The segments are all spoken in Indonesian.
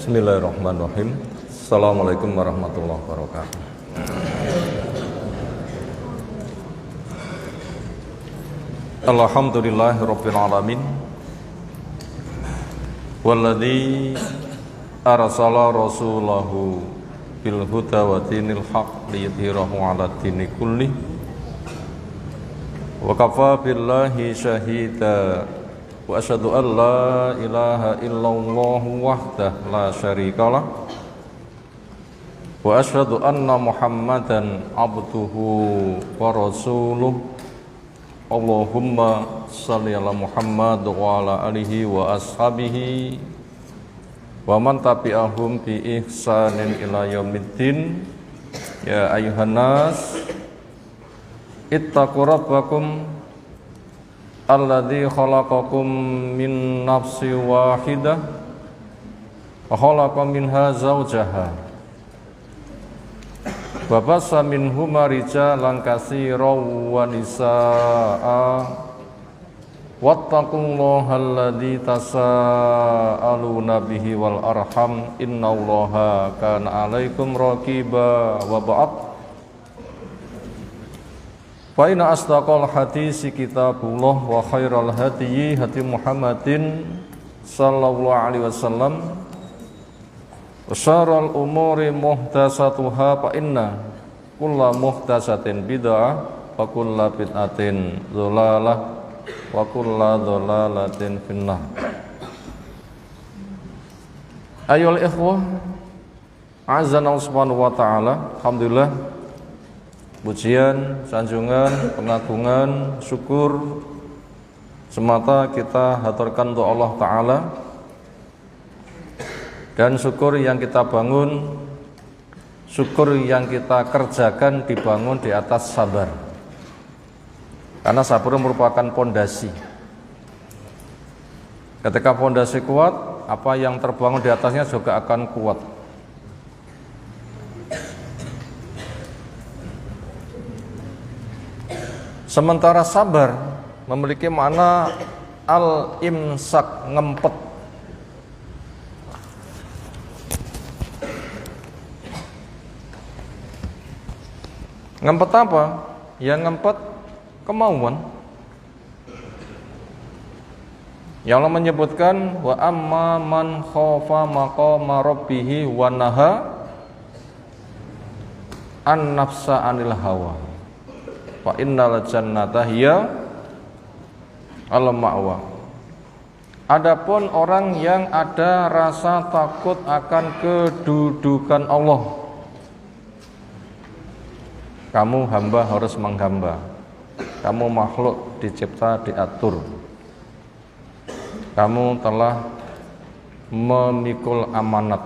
Bismillahirrahmanirrahim. Assalamualaikum warahmatullahi wabarakatuh. Alhamdulillahirabbil alamin. Walladzi arsala rasulahu bil huda wa dinil haqq liyudhhirahu 'ala dini kulli. Wa kafa billahi syahida. Wa asyhadu an la ilaha illallah wahdahu la syarikalah wa asyhadu anna Muhammadan abduhu wa rasuluh. Allahumma shalli ala Muhammad wa ala alihi wa ashabihi wa man tabi'ahum bi ihsanin ila yaumiddin. Ya ayuhan nas ittaqu rabbakum alladzi khalaqakum min nafsin wahidah wa khalaqa minha zawjaha wa bassa minhuma rijalan katsiran wa nisaa'a wattaqullaha alladzi tasaaluna bihi wal arham innallaha kana 'alaikum raqiba. Wa ba'd. Fa inna asdaqal hadisi kitabullah wa khairal hadyi hadi Muhammadin sallallahu alaihi wasallam wa syarrul umuri muhdatsatuha fa inna kulla muhdatsatin bid'ah wa kulla bid'atin dhalalah wa kulla dhalalatin finnar. Ayyuhal ikhwah azza subhanahu wa ta'ala, alhamdulillah, pujian, sanjungan, pengagungan, syukur semata kita haturkan untuk Allah Ta'ala. Dan syukur yang kita bangun, syukur yang kita kerjakan dibangun di atas sabar. Karena sabar merupakan pondasi. Ketika pondasi kuat, apa yang terbangun di atasnya juga akan kuat. Sementara sabar memiliki makna al-imsak, ngempet. Ngempet apa? Ya ngempet kemauan. Ya Allah menyebutkan wa amma man khafa maqama rabbih wa naha an nafsa anil hawa fa innal jannata hiya al-ma'wa. Adapun orang yang ada rasa takut akan kedudukan Allah, kamu hamba harus menghamba, kamu makhluk dicipta diatur, kamu telah memikul amanat,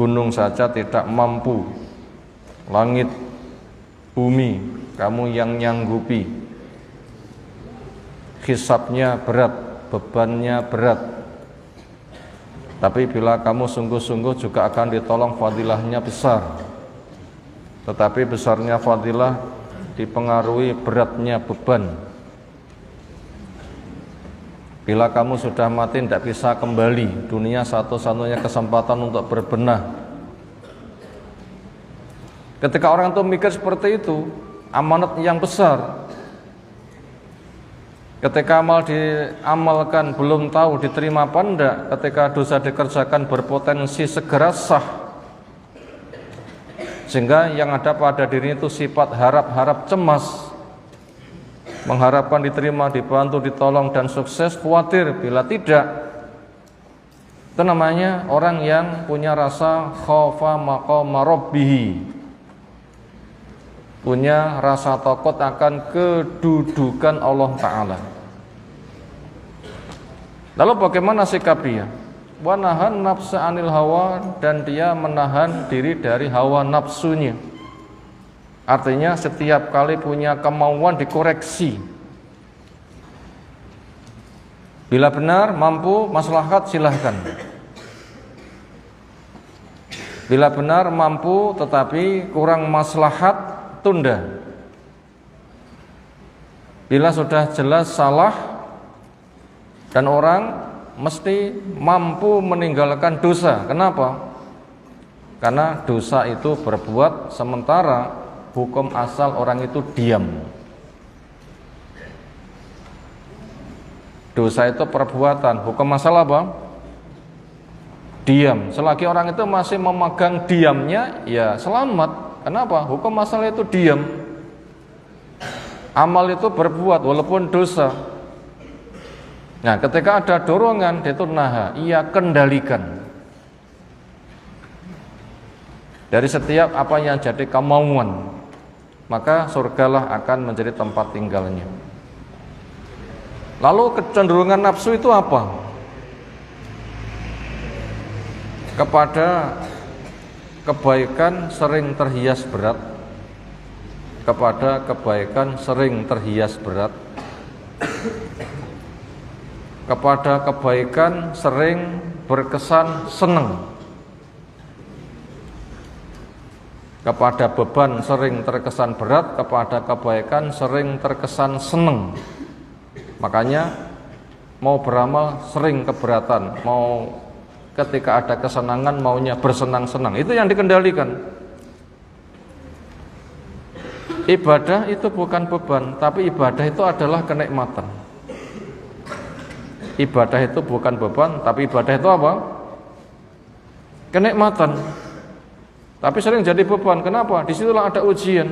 gunung saja tidak mampu, langit, bumi kamu yang nyanggupi, hisabnya berat, bebannya berat. Tapi bila kamu sungguh-sungguh juga akan ditolong, fadilahnya besar. Tetapi besarnya fadilah dipengaruhi beratnya beban. Bila kamu sudah mati tidak bisa kembali, dunia satu-satunya kesempatan untuk berbenah. Ketika orang itu mikir seperti itu, amanat yang besar. Ketika amal diamalkan belum tahu diterima apa enggak, ketika dosa dikerjakan berpotensi segera sah, sehingga yang ada pada diri itu sifat harap-harap cemas, mengharapkan diterima, dibantu, ditolong dan sukses, khawatir bila tidak. Itu namanya orang yang punya rasa khaufa maqama rabbih, punya rasa takut akan kedudukan Allah Ta'ala. Lalu bagaimana sikap dia? Wa nahan nafsa anil hawa, dan dia menahan diri dari hawa nafsunya. Artinya setiap kali punya kemauan dikoreksi. Bila benar, mampu, maslahat silahkan. Bila benar, mampu, tetapi kurang maslahat, tunda. Bila sudah jelas salah dan orang mesti mampu meninggalkan dosa. Kenapa? Karena dosa itu berbuat, sementara hukum asal orang itu diam. Dosa itu perbuatan, hukum asal apa? Diam. Selagi orang itu masih memegang diamnya, ya selamat. Kenapa? Hukum asal itu diam. Amal itu berbuat walaupun dosa. Nah, ketika ada dorongan, itu naha, ia kendalikan. Dari setiap apa yang jadi kemauan, maka surgalah akan menjadi tempat tinggalnya. Lalu kecenderungan nafsu itu apa? Kepada kebaikan sering terhias berat, kepada kebaikan sering terhias berat, kepada kebaikan sering berkesan senang, kepada beban sering terkesan berat, kepada kebaikan sering terkesan senang. Makanya mau beramal sering keberatan, mau ketika ada kesenangan maunya bersenang-senang. Itu yang dikendalikan. Ibadah itu bukan beban, tapi ibadah itu adalah kenikmatan. Ibadah itu bukan beban, tapi ibadah itu apa? Kenikmatan. Tapi sering jadi beban. Kenapa? Disitulah ada ujian.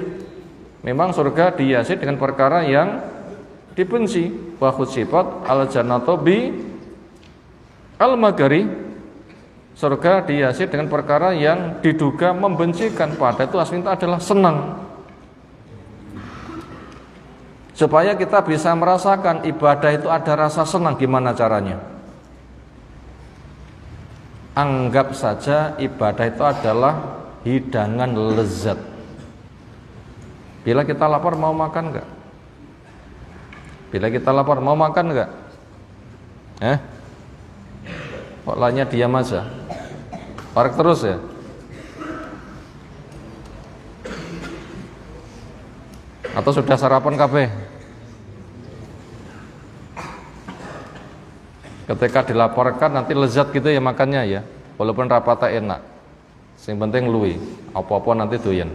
Memang surga dihiasi dengan perkara yang dibenci. Wa khusibat al-jannatu bi al-magari. Surga dihiasi dengan perkara yang diduga membencikan, padahal itu aslinya adalah senang. Supaya kita bisa merasakan ibadah itu ada rasa senang, gimana caranya? Anggap saja ibadah itu adalah hidangan lezat. Bila kita lapar mau makan enggak? Bila kita lapar mau makan enggak? Kok lainnya diam aja? Parek terus ya? Atau sudah sarapan kabeh? Ketika dilaporkan nanti lezat gitu ya makannya ya, walaupun rapatnya enak. Yang penting luwi, apa-apa nanti doyan.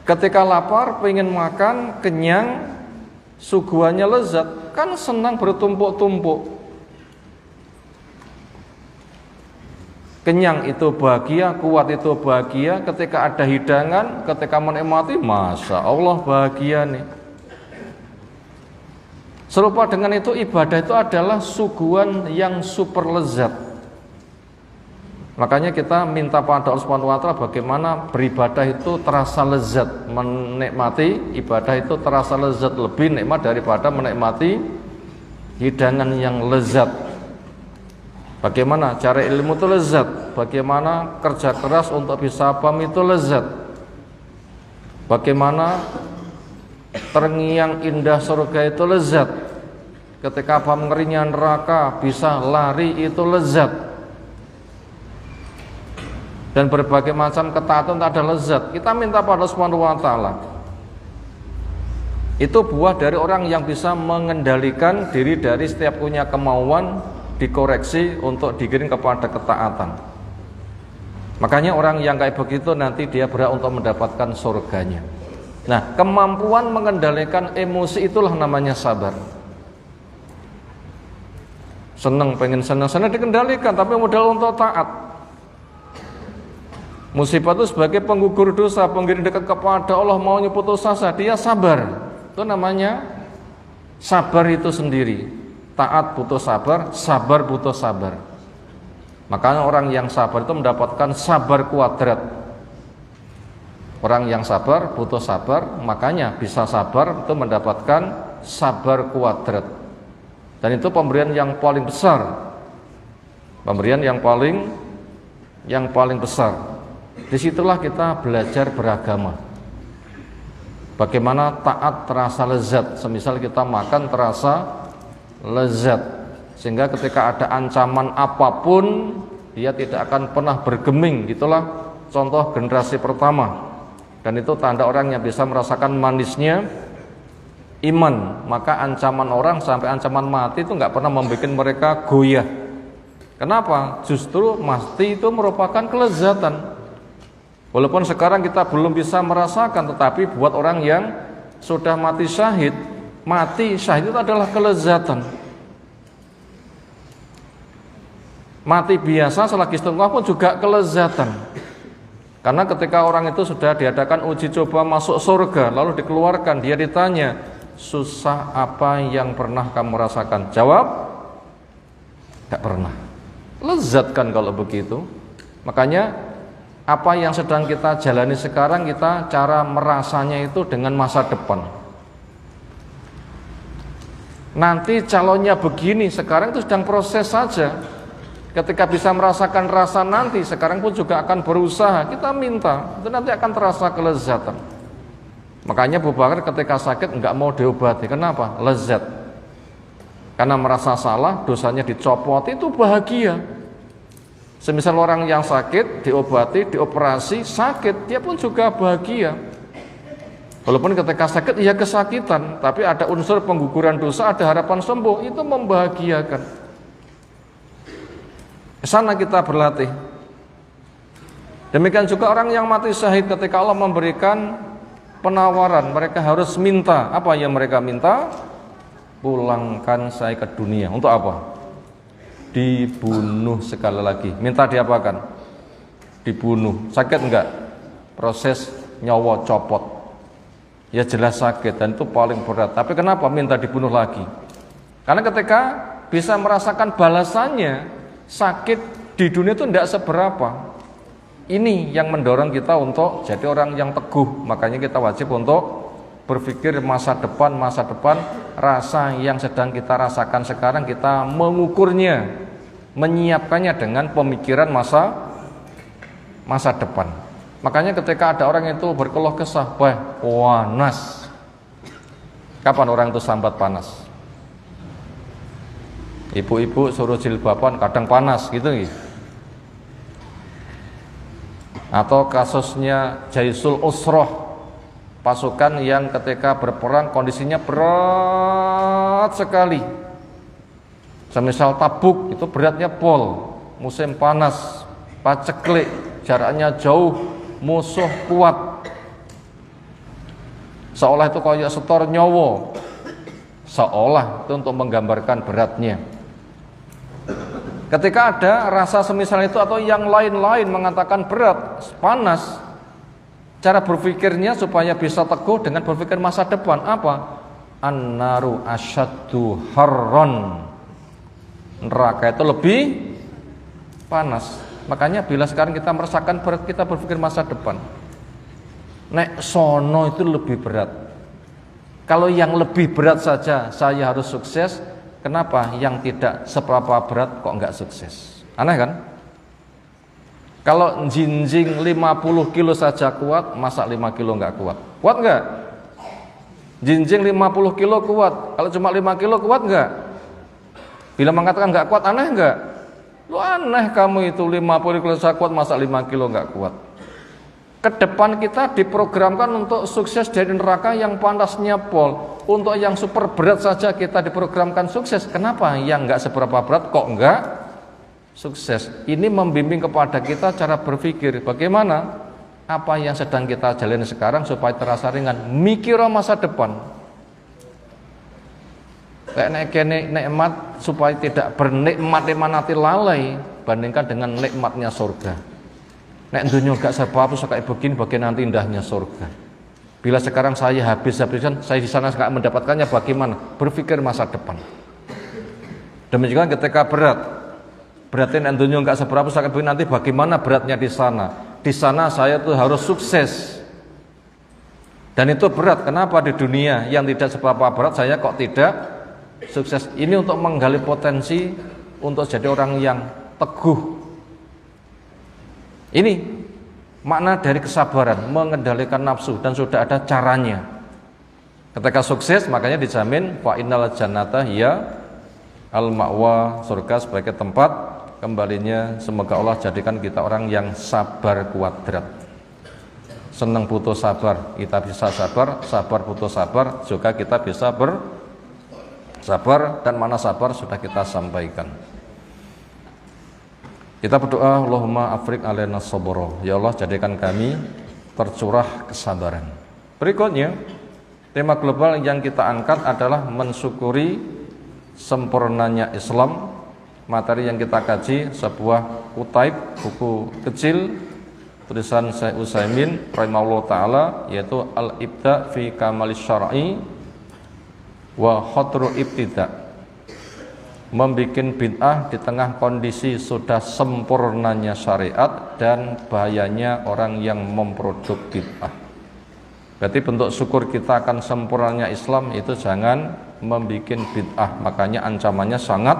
Ketika lapar, pengen makan, kenyang, suguhannya lezat, kan senang bertumpuk-tumpuk. Kenyang itu bahagia, kuat itu bahagia, ketika ada hidangan, ketika menikmati, Masya Allah bahagia nih. Serupa dengan itu, ibadah itu adalah suguhan yang super lezat. Makanya kita minta pada Allah Subhanahu wa Ta'ala bagaimana beribadah itu terasa lezat, menikmati ibadah itu terasa lezat, lebih nikmat daripada menikmati hidangan yang lezat. Bagaimana cari ilmu itu lezat, bagaimana kerja keras untuk bisa paham itu lezat, bagaimana terngiang indah surga itu lezat, ketika paham ngerinya neraka bisa lari itu lezat, dan berbagai macam ketaatan tak ada lezat. Kita minta pada Subhanahu wa Ta'ala. Itu buah dari orang yang bisa mengendalikan diri dari setiap punya kemauan, dikoreksi untuk digiring kepada ketaatan. Makanya orang yang kayak begitu nanti dia berhak untuk mendapatkan surganya. Nah, kemampuan mengendalikan emosi itulah namanya sabar. Senang, pengen senang dikendalikan, tapi modal untuk taat. Musibah itu sebagai penggugur dosa, penggiring dekat kepada Allah, maunya putus asa, dia sabar. Itu namanya sabar itu sendiri. Taat butuh sabar, sabar butuh sabar. Makanya orang yang sabar itu mendapatkan sabar kuadrat. Orang yang sabar butuh sabar, makanya bisa sabar itu mendapatkan sabar kuadrat. Dan itu pemberian yang paling besar. Pemberian yang paling besar. Disitulah kita belajar beragama. Bagaimana taat terasa lezat. Semisal kita makan terasa lezat, sehingga ketika ada ancaman apapun dia tidak akan pernah bergeming. Itulah contoh generasi pertama, dan itu tanda orang yang bisa merasakan manisnya iman, maka ancaman orang sampai ancaman mati itu nggak pernah membuat mereka goyah. Kenapa? Justru mati itu merupakan kelezatan. Walaupun sekarang kita belum bisa merasakan, tetapi buat orang yang sudah mati syahid itu adalah kelezatan. Mati biasa selagi istiqomah pun juga kelezatan. Karena ketika orang itu sudah diadakan uji coba masuk surga, lalu dikeluarkan, dia ditanya, susah apa yang pernah kamu rasakan? Jawab, gak pernah. Lezat kan kalau begitu. Makanya apa yang sedang kita jalani sekarang, kita cara merasanya itu dengan masa depan. Nanti calonnya begini, sekarang itu sedang proses saja. Ketika bisa merasakan rasa nanti, sekarang pun juga akan berusaha, kita minta, itu nanti akan terasa kelezatan. Makanya Abu Bakar ketika sakit enggak mau diobati. Kenapa? Lezat. Karena merasa salah, dosanya dicopot, itu bahagia. Semisal orang yang sakit, diobati, dioperasi, sakit, dia pun juga bahagia. Walaupun ketika sakit, ia kesakitan, tapi ada unsur pengguguran dosa, ada harapan sembuh, itu membahagiakan. Ke sana kita berlatih. Demikian juga orang yang mati syahid, ketika Allah memberikan penawaran, mereka harus minta. Apa yang mereka minta? Pulangkan saya ke dunia. Untuk apa? Dibunuh sekali lagi. Minta diapakan? Dibunuh. Sakit enggak? Proses nyawa copot. Ya jelas sakit dan itu paling berat. Tapi kenapa minta dibunuh lagi? Karena ketika bisa merasakan balasannya, sakit di dunia itu tidak seberapa. Ini yang mendorong kita untuk jadi orang yang teguh. Makanya kita wajib untuk berpikir masa depan, rasa yang sedang kita rasakan sekarang, kita mengukurnya, menyiapkannya dengan pemikiran masa depan. Makanya ketika ada orang itu berkeluh kesah, panas. Kapan orang itu sambat panas? Ibu-ibu suruh jilbaban kadang panas gitu. Atau kasusnya Jaisul Usroh, pasukan yang ketika berperang kondisinya berat sekali. Semisal Tabuk itu beratnya pol, musim panas, paceklik, jaraknya jauh, musuh kuat. Seolah itu kayak setor nyowo. Seolah itu untuk menggambarkan beratnya. Ketika ada rasa semisal itu atau yang lain-lain mengatakan berat, panas, cara berpikirnya supaya bisa teguh dengan berpikir masa depan. Apa? An-naru asyaddu harron. Neraka itu lebih panas. Makanya bila sekarang kita merasakan berat, kita berpikir masa depan. Nek sono itu lebih berat. Kalau yang lebih berat saja saya harus sukses, kenapa yang tidak seberapa berat kok enggak sukses? Aneh kan? Kalau jinjing 50 kilo saja kuat, masa 5 kilo enggak kuat? Kuat enggak? Jinjing 50 kilo kuat, kalau cuma 5 kilo kuat enggak? Bila mengatakan enggak kuat, aneh enggak? Lu aneh kamu itu, 50 kilo saja kuat, masa 5 kilo enggak kuat? Kedepan kita diprogramkan untuk sukses dari neraka yang panasnya pol. Untuk yang super berat saja kita diprogramkan sukses. Kenapa yang enggak seberapa berat kok enggak sukses? Ini membimbing kepada kita cara berpikir. Bagaimana apa yang sedang kita jalani sekarang supaya terasa ringan. Mikir masa depan. Kayak nikmat supaya tidak bernikmat nanti lalai bandingkan dengan nikmatnya surga. Nek dunia gak sebab kayak begini, bagaimana nanti indahnya surga. Bila sekarang saya habis-habisan, saya di sana gak mendapatkannya, bagaimana? Berpikir masa depan. Demikian ketika berat, berarti nek dunia gak seberapa kayak begini, nanti bagaimana beratnya di sana? Di sana saya tuh harus sukses. Dan itu berat. Kenapa di dunia yang tidak seberapa berat saya kok tidak sukses? Ini untuk menggali potensi untuk jadi orang yang teguh. Ini makna dari kesabaran, mengendalikan nafsu, dan sudah ada caranya. Ketika sukses makanya dijamin fa innal jannata hiya al ma'wa, surga sebagai tempat kembalinya. Semoga Allah jadikan kita orang yang sabar kuadrat. senang butuh sabar, kita bisa sabar, sabar butuh sabar, juga kita bisa bersabar, dan mana sabar sudah kita sampaikan. Kita berdoa, Allahumma afrik alaina sabra, ya Allah jadikan kami tercurah kesabaran. Berikutnya, tema global yang kita angkat adalah mensyukuri sempurnanya Islam. Materi yang kita kaji sebuah kutaib, buku kecil tulisan Syekh Utsaimin rahimahullah taala, yaitu Al-Ibda fi Kamalis Syar'i wa Khatru Ibtida, membikin bid'ah di tengah kondisi sudah sempurnanya syariat dan bahayanya orang yang memproduk bid'ah. Berarti bentuk syukur kita akan sempurnanya Islam itu jangan membikin bid'ah, makanya ancamannya sangat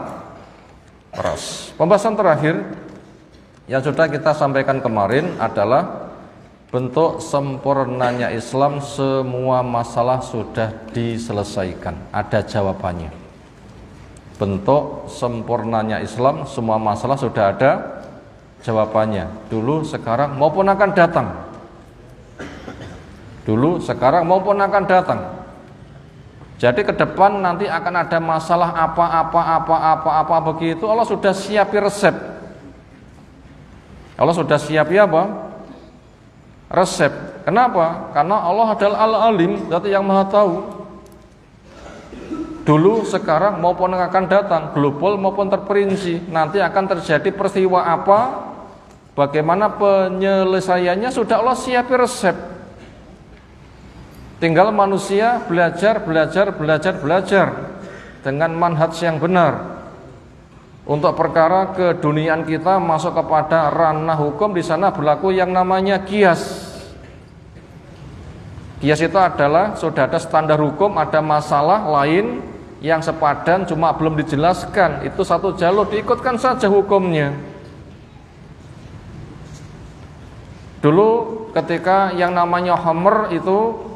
keras. Pembahasan terakhir yang sudah kita sampaikan kemarin adalah bentuk sempurnanya Islam, semua masalah sudah diselesaikan, ada jawabannya. Bentuk sempurnanya Islam, semua masalah sudah ada jawabannya. Dulu, sekarang maupun akan datang. Dulu, sekarang maupun akan datang. Jadi ke depan nanti akan ada masalah apa begitu, Allah sudah siapi resep. Allah sudah siapi apa? Resep. Kenapa? Karena Allah adalah Al-Alim, Zat yang Maha Tahu. Dulu, sekarang maupun akan datang, global maupun terperinci, nanti akan terjadi peristiwa apa, bagaimana penyelesaiannya sudah Allah siapi resep. Tinggal manusia belajar dengan manhaj yang benar. Untuk perkara keduniaan kita masuk kepada ranah hukum, di sana berlaku yang namanya qiyas. Qiyas itu adalah sudah ada standar hukum, ada masalah lain yang sepadan cuma belum dijelaskan, itu satu jalur, diikutkan saja hukumnya. Dulu ketika yang namanya khamr itu,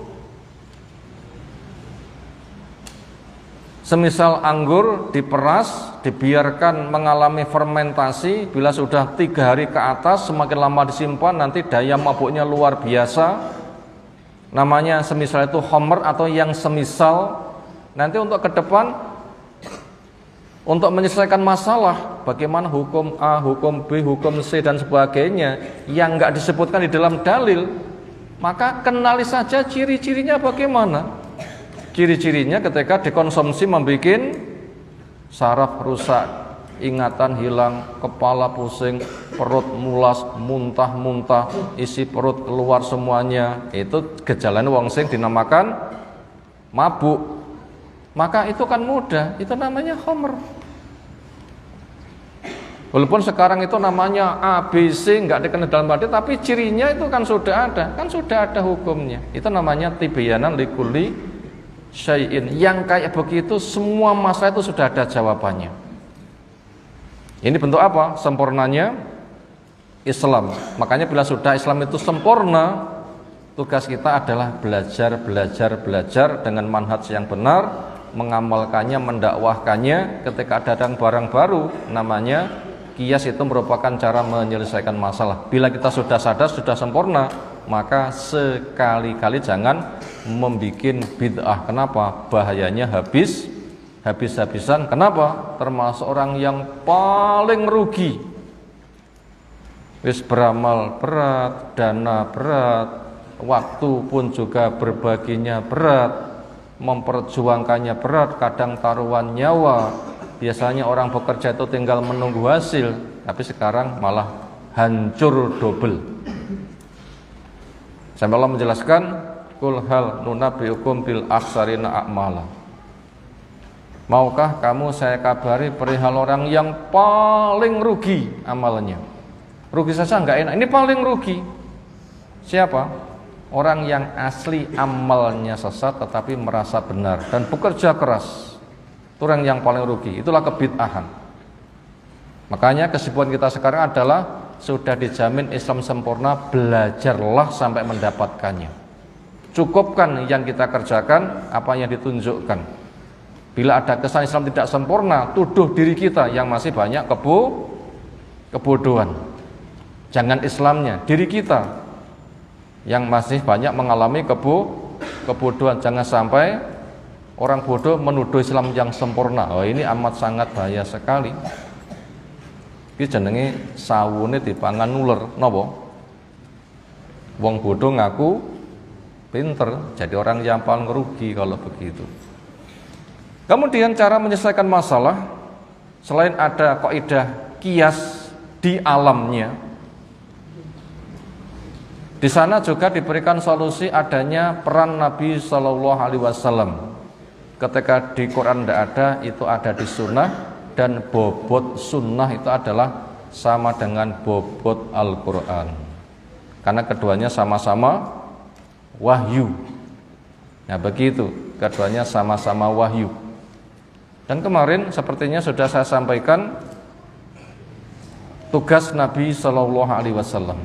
semisal anggur diperas, dibiarkan mengalami fermentasi, bila sudah 3 hari ke atas, semakin lama disimpan nanti daya mabuknya luar biasa. Namanya semisal itu khamr atau yang semisal. Nanti untuk ke depan, untuk menyelesaikan masalah, bagaimana hukum A, hukum B, hukum C dan sebagainya yang enggak disebutkan di dalam dalil, maka kenali saja ciri-cirinya bagaimana. Ciri-cirinya ketika dikonsumsi membuat saraf rusak, ingatan hilang, kepala pusing, perut mulas, muntah-muntah, isi perut keluar semuanya. Itu gejalanya wong sing dinamakan mabuk. Maka itu kan mudah, itu namanya khamr. Walaupun sekarang itu namanya A, B, C, enggak dikenal dalam hadis, tapi cirinya itu kan sudah ada hukumnya. Itu namanya tibyanan likulli syai'in. Yang kayak begitu semua masalah itu sudah ada jawabannya. Ini bentuk apa? Sempurnanya Islam. Makanya bila sudah Islam itu sempurna, tugas kita adalah belajar dengan manhaj yang benar, mengamalkannya, mendakwahkannya. Ketika datang barang baru, namanya qiyas, itu merupakan cara menyelesaikan masalah. Bila kita sudah sadar, sudah sempurna, maka sekali-kali jangan membikin bid'ah. Kenapa? Bahayanya habis-habisan. Kenapa? Termasuk orang yang paling rugi. Wis beramal berat, dana berat, waktu pun juga berbaginya berat, memperjuangkannya berat, kadang taruhan nyawa. Biasanya orang bekerja itu tinggal menunggu hasil, tapi sekarang malah hancur double. Sampai Allah menjelaskan, Qul hal nunabbiukum bil akhsarina a'mala. Maukah kamu saya kabari perihal orang yang paling rugi amalnya? Rugi saja enggak enak, ini paling rugi. Siapa? Orang yang asli amalnya sesat tetapi merasa benar dan bekerja keras. Itu orang yang paling rugi. Itulah kebid'ahan. Makanya kesimpulan kita sekarang adalah sudah dijamin Islam sempurna, belajarlah sampai mendapatkannya. Cukupkan yang kita kerjakan, apa yang ditunjukkan. Bila ada kesan Islam tidak sempurna, tuduh diri kita yang masih banyak kebodohan. Jangan Islamnya, diri kita yang masih banyak mengalami kebodohan. Jangan sampai orang bodoh menuduh Islam yang sempurna. Oh, ini amat sangat bahaya sekali. Iki jenenge sawune dipangan nuler, napa? Wong bodoh ngaku pinter, jadi orang yang paling rugi kalau begitu. Kemudian cara menyelesaikan masalah, selain ada kaidah kias di alamnya, di sana juga diberikan solusi adanya peran Nabi Shallallahu Alaihi Wasallam. Ketika di Quran tidak ada, itu ada di sunnah, dan bobot sunnah itu adalah sama dengan bobot Al-Quran, karena keduanya sama-sama wahyu. Nah begitu, keduanya sama-sama wahyu. Dan kemarin sepertinya sudah saya sampaikan tugas Nabi Shallallahu Alaihi Wasallam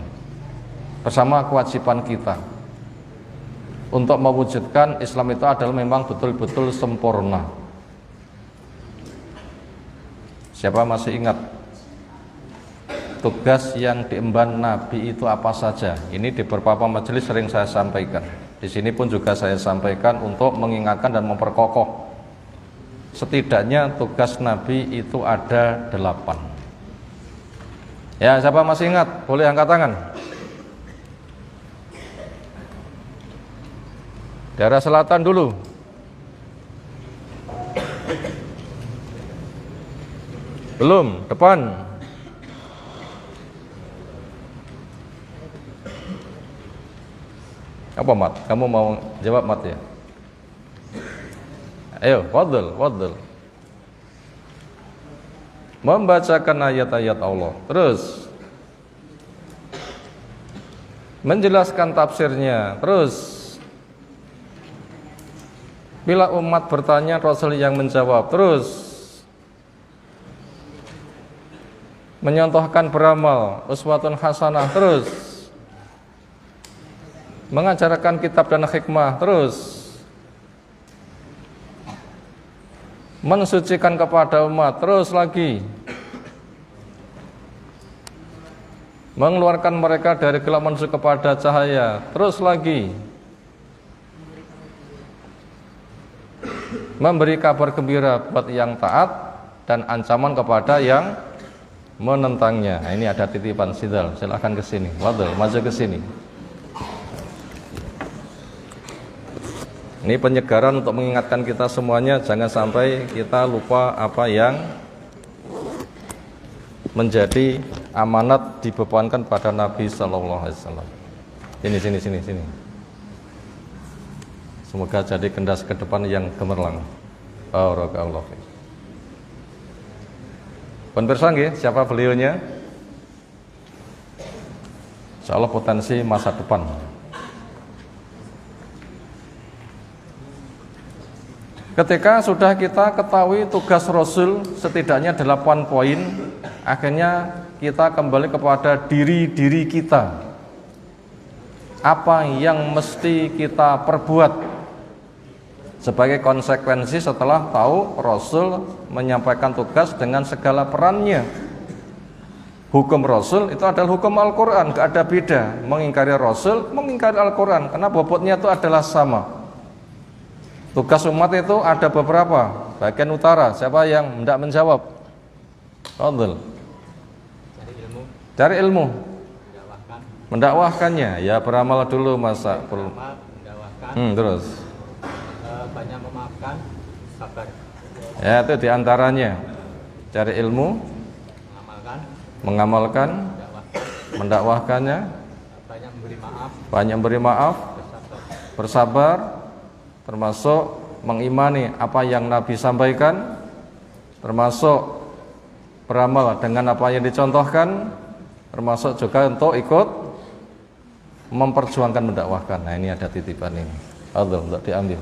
bersama kewajiban kita untuk mewujudkan Islam itu adalah memang betul-betul sempurna. Siapa masih ingat tugas yang diemban Nabi itu apa saja? Ini di beberapa majelis sering saya sampaikan. Di sini pun juga saya sampaikan untuk mengingatkan dan memperkokoh. Setidaknya tugas Nabi itu ada 8. Ya, siapa masih ingat? Boleh angkat tangan. Daerah selatan dulu. Belum, depan. Apa Mat? Kamu mau jawab Mat ya? Ayo, fadl. Membacakan ayat-ayat Allah. Terus menjelaskan tafsirnya. Terus bila umat bertanya, Rasul yang menjawab. Terus menyontohkan beramal, uswatun hasanah. Terus mengajarkan kitab dan hikmah. Terus mensucikan kepada umat. Terus lagi mengeluarkan mereka dari gelap menuju kepada cahaya. Terus lagi memberi kabar gembira buat yang taat dan ancaman kepada yang menentangnya. Nah, ini ada titipan Sidal, silahkan ke sini. Waduh, maju ke sini. Ini penyegaran untuk mengingatkan kita semuanya, jangan sampai kita lupa apa yang menjadi amanat dibebankan pada Nabi Sallallahu Alaihi Wasallam. Sini. Semoga jadi kendas ke depan yang gemerlang. Barakallahu fiik. Pemirsa nggih, siapa beliaunya? Insyaallah potensi masa depan. Ketika sudah kita ketahui tugas Rasul setidaknya 8 poin, akhirnya kita kembali kepada diri kita. Apa yang mesti kita perbuat sebagai konsekuensi setelah tahu Rasul menyampaikan tugas dengan segala perannya. Hukum Rasul itu adalah hukum Al-Quran, gak ada beda. Mengingkari Rasul, mengingkari Al-Quran, karena bobotnya itu adalah sama. Tugas umat itu ada beberapa. Bagian utara, siapa yang tidak menjawab? Fadl. Cari ilmu. Mendakwahkannya, ya beramal dulu masa. Terus. Banyak memaafkan, sabar. Ya, itu diantaranya. Cari ilmu, mengamalkan, mendakwahkannya, banyak memberi maaf, bersabar, termasuk mengimani apa yang Nabi sampaikan, termasuk beramal dengan apa yang dicontohkan, termasuk juga untuk ikut memperjuangkan mendakwahkan. Nah, ini ada titipan ini. Allah untuk diambil.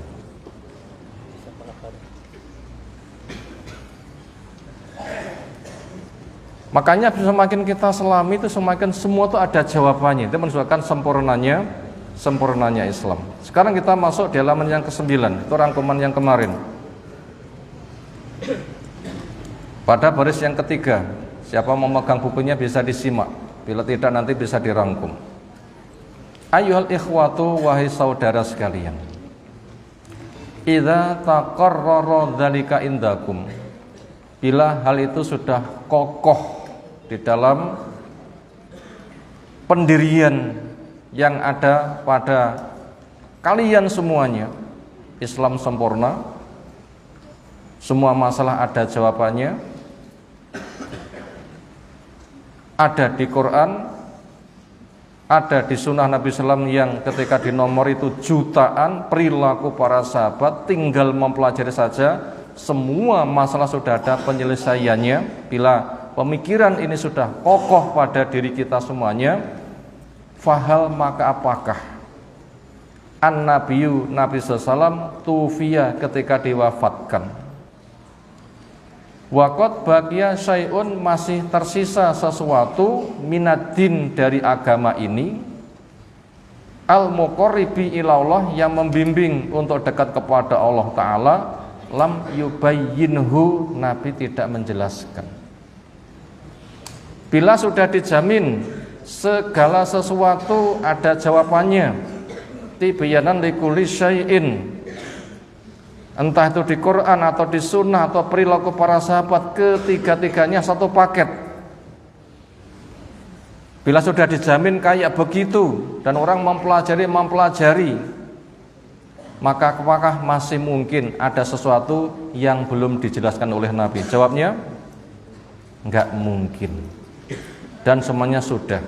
Makanya semakin kita selami itu semakin semua itu ada jawabannya. Itu menunjukkan sempurnanya Islam. Sekarang kita masuk di halaman yang ke-9. Itu rangkuman yang kemarin. Pada baris yang ketiga, siapa memegang bukunya bisa disimak. Bila tidak nanti bisa dirangkum. Ayyuhal ikhwatu, wahai saudara sekalian, idza taqarrara dzalika indakum, bila hal itu sudah kokoh di dalam pendirian yang ada pada kalian semuanya, Islam sempurna, semua masalah ada jawabannya, ada di Quran, ada di sunnah Nabi SAW yang ketika di nomor itu jutaan perilaku para sahabat, tinggal mempelajari saja, semua masalah sudah ada penyelesaiannya. Bila pemikiran ini sudah kokoh pada diri kita semuanya, fahal maka apakah an-nabiyyu Nabi SAW tufiya ketika diwafatkan, waqad baqiya syai'un masih tersisa sesuatu minaddin dari agama ini, al-muqarribi ilallah yang membimbing untuk dekat kepada Allah Ta'ala, lam yubayyinhu Nabi tidak menjelaskan. Bila sudah dijamin segala sesuatu ada jawabannya, tibyanan likulli syai'in, entah itu di Quran atau di sunnah atau perilaku para sahabat, ketiga-tiganya satu paket. Bila sudah dijamin kayak begitu dan orang mempelajari, maka apakah masih mungkin ada sesuatu yang belum dijelaskan oleh Nabi? Jawabnya, enggak mungkin. Dan semuanya sudah.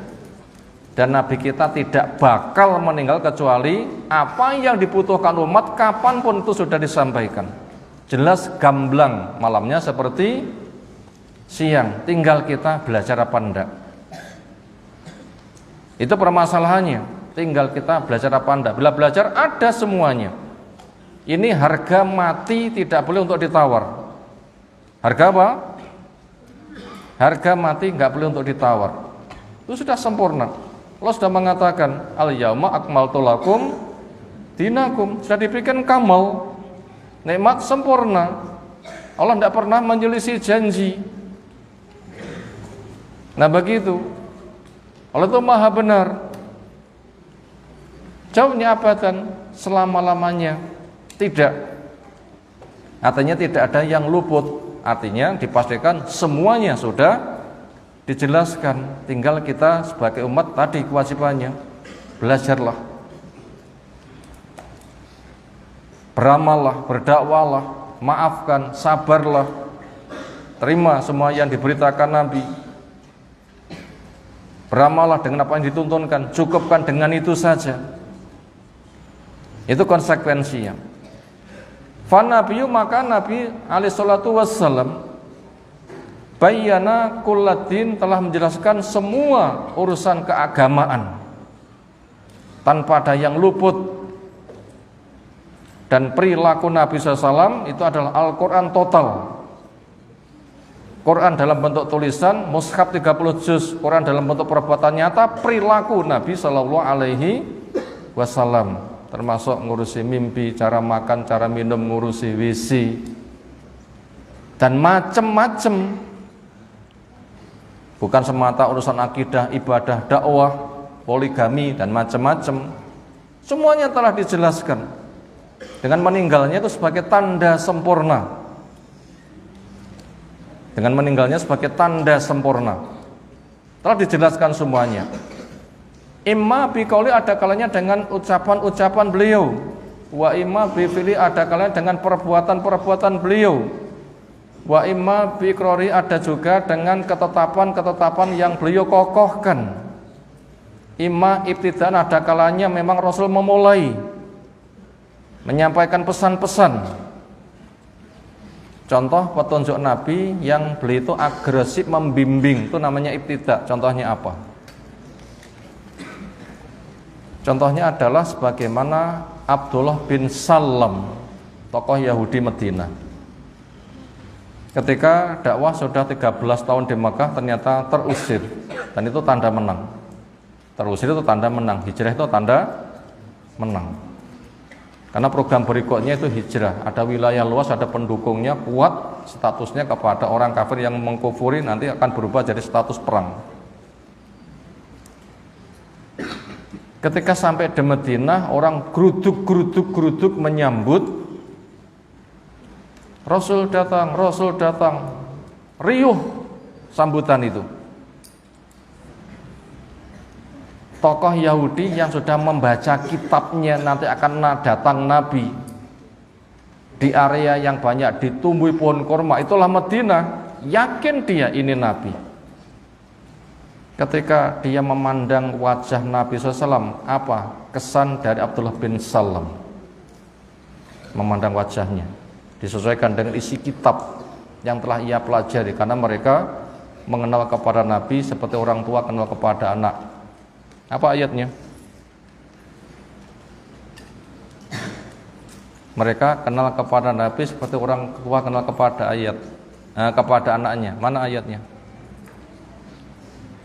Dan Nabi kita tidak bakal meninggal kecuali apa yang dibutuhkan umat kapanpun itu sudah disampaikan. Jelas gamblang, malamnya seperti siang, tinggal kita belajar apa enggak. Itu permasalahannya, tinggal kita belajar apa enggak. Bila belajar ada semuanya. Ini harga mati tidak boleh untuk ditawar. Harga apa? Harga mati enggak boleh untuk ditawar. Itu sudah sempurna. Allah sudah mengatakan al-yauma akmaltu lakum dinakum, sudah diberikan kamal, nikmat sempurna. Allah tidak pernah menyelisih janji. Nah begitu, Allah itu maha benar. Jauhnya abadan, selama-lamanya tidak. Artinya tidak ada yang luput. Artinya dipastikan semuanya sudah dijelaskan, tinggal kita sebagai umat tadi kewajibannya belajarlah, beramallah, berdakwalah, maafkan, sabarlah, terima semua yang diberitakan Nabi, beramallah dengan apa yang dituntunkan, cukupkan dengan itu saja. Itu konsekuensinya. Fanabiyu, maka Nabi alaihi salatu wassalam bayyana kulladin, telah menjelaskan semua urusan keagamaan tanpa ada yang luput. Dan perilaku Nabi SAW itu adalah Al-Quran total. Quran dalam bentuk tulisan, mushaf 30 juz, Quran dalam bentuk perbuatan nyata, perilaku Nabi SAW, termasuk ngurusi mimpi, cara makan, cara minum, ngurusi WC, dan macem-macem. Bukan semata urusan akidah, ibadah, dakwah, poligami, dan macam-macam. Semuanya telah dijelaskan. Dengan meninggalnya itu sebagai tanda sempurna. Dengan meninggalnya sebagai tanda sempurna. Telah dijelaskan semuanya. Imma biqauli, ada kalanya dengan ucapan-ucapan beliau. Wa imma bifili, ada kalanya dengan perbuatan-perbuatan beliau. Wa imma biqrori, ada juga dengan ketetapan-ketetapan yang beliau kokohkan. Imma ibtidaan, ada kalanya memang Rasul memulai menyampaikan pesan-pesan. Contoh petunjuk Nabi yang beliau itu agresif membimbing, itu namanya ibtida. Contohnya apa? Contohnya adalah sebagaimana Abdullah bin Salam, tokoh Yahudi Madinah. Ketika dakwah sudah 13 tahun di Mekah, ternyata terusir, dan itu tanda menang. Terusir itu tanda menang, hijrah itu tanda menang. Karena program berikutnya itu hijrah, ada wilayah luas, ada pendukungnya kuat, statusnya kepada orang kafir yang mengkufuri nanti akan berubah jadi status perang. Ketika sampai di Madinah, orang geruduk menyambut. Rasul datang, riuh sambutan itu. Tokoh Yahudi yang sudah membaca kitabnya nanti akan datang Nabi di area yang banyak ditumbuhi pohon kurma, itulah Madinah. Yakin dia ini Nabi. Ketika dia memandang wajah Nabi SAW, apa kesan dari Abdullah bin Salam? Memandang wajahnya disesuaikan dengan isi kitab yang telah ia pelajari, karena mereka mengenal kepada Nabi seperti orang tua kenal kepada anak. Apa ayatnya? Mereka kenal kepada Nabi seperti orang tua kenal kepada kepada anaknya. Mana ayatnya?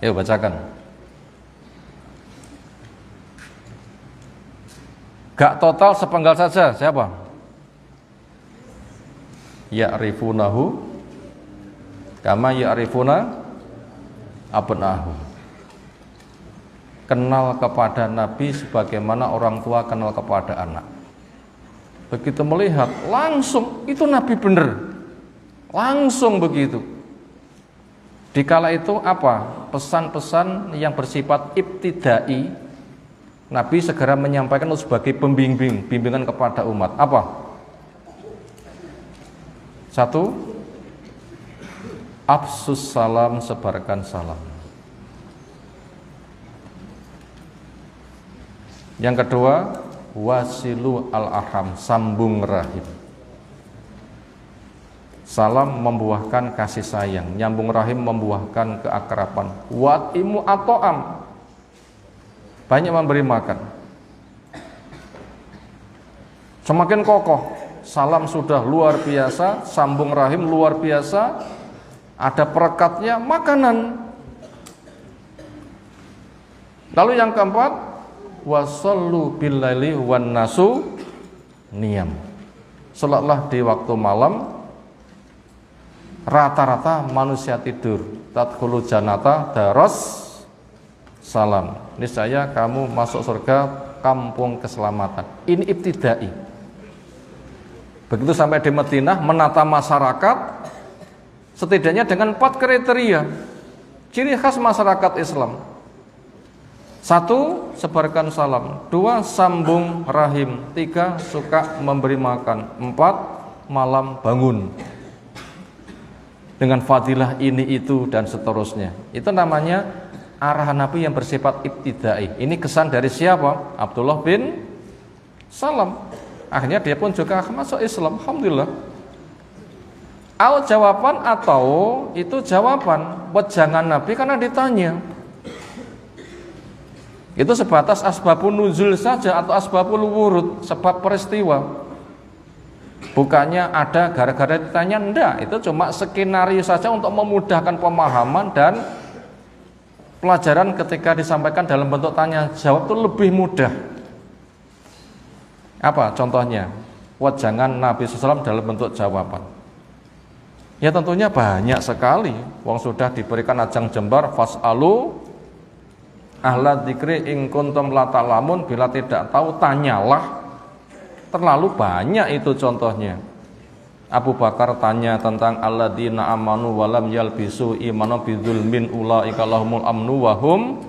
Yuk bacakan. Gak total, sepenggal saja. Siapa? Ya'rifunahu kama ya'rifuna abnahu. Kenal kepada Nabi sebagaimana orang tua kenal kepada anak. Begitu melihat, langsung itu Nabi benar. Langsung begitu. Dikala itu apa? Pesan-pesan yang bersifat ibtidai, Nabi segera menyampaikan sebagai bimbingan kepada umat. Apa? Satu, afsus salam, sebarkan salam. Yang kedua, wasilu al-arham, sambung rahim. Salam membuahkan kasih sayang, nyambung rahim membuahkan keakraban. Watimu ato'am, banyak memberi makan. Semakin kokoh. Salam sudah luar biasa, sambung rahim luar biasa, ada perekatnya, makanan. Lalu yang keempat, wasallu billaili wan nasu niyam. Salatlah di waktu malam, rata-rata manusia tidur. Tadkhulu jannata daras salam. Niscaya kamu masuk surga kampung keselamatan. Ini ibtidai. Begitu sampai di Madinah, menata masyarakat setidaknya dengan 4 kriteria ciri khas masyarakat Islam. 1, sebarkan salam. 2, sambung rahim. 3, suka memberi makan. 4, malam bangun dengan fadilah ini itu dan seterusnya. Itu namanya arahan Nabi yang bersifat ibtidai. Ini kesan dari siapa? Abdullah bin Salam. Akhirnya dia pun juga masuk Islam, alhamdulillah. Jawaban atau itu jawaban wejangan Nabi karena ditanya. Itu sebatas asbabun nuzul saja atau asbabul wurud, sebab peristiwa. Bukannya ada gara-gara ditanya, enggak. Itu cuma skenario saja untuk memudahkan pemahaman dan pelajaran ketika disampaikan dalam bentuk tanya jawab itu lebih mudah. Apa contohnya? Wejangan Nabi SAW dalam bentuk jawaban. Ya tentunya banyak sekali. Wong sudah diberikan ajang jembar, fas'alu ahla dzikri in kuntum la ta'lamun, bila tidak tahu tanyalah. Terlalu banyak itu contohnya. Abu Bakar tanya tentang alladzina amanu walam yalbisu imanu bidzulmin ulaika lahumul amnu wa hum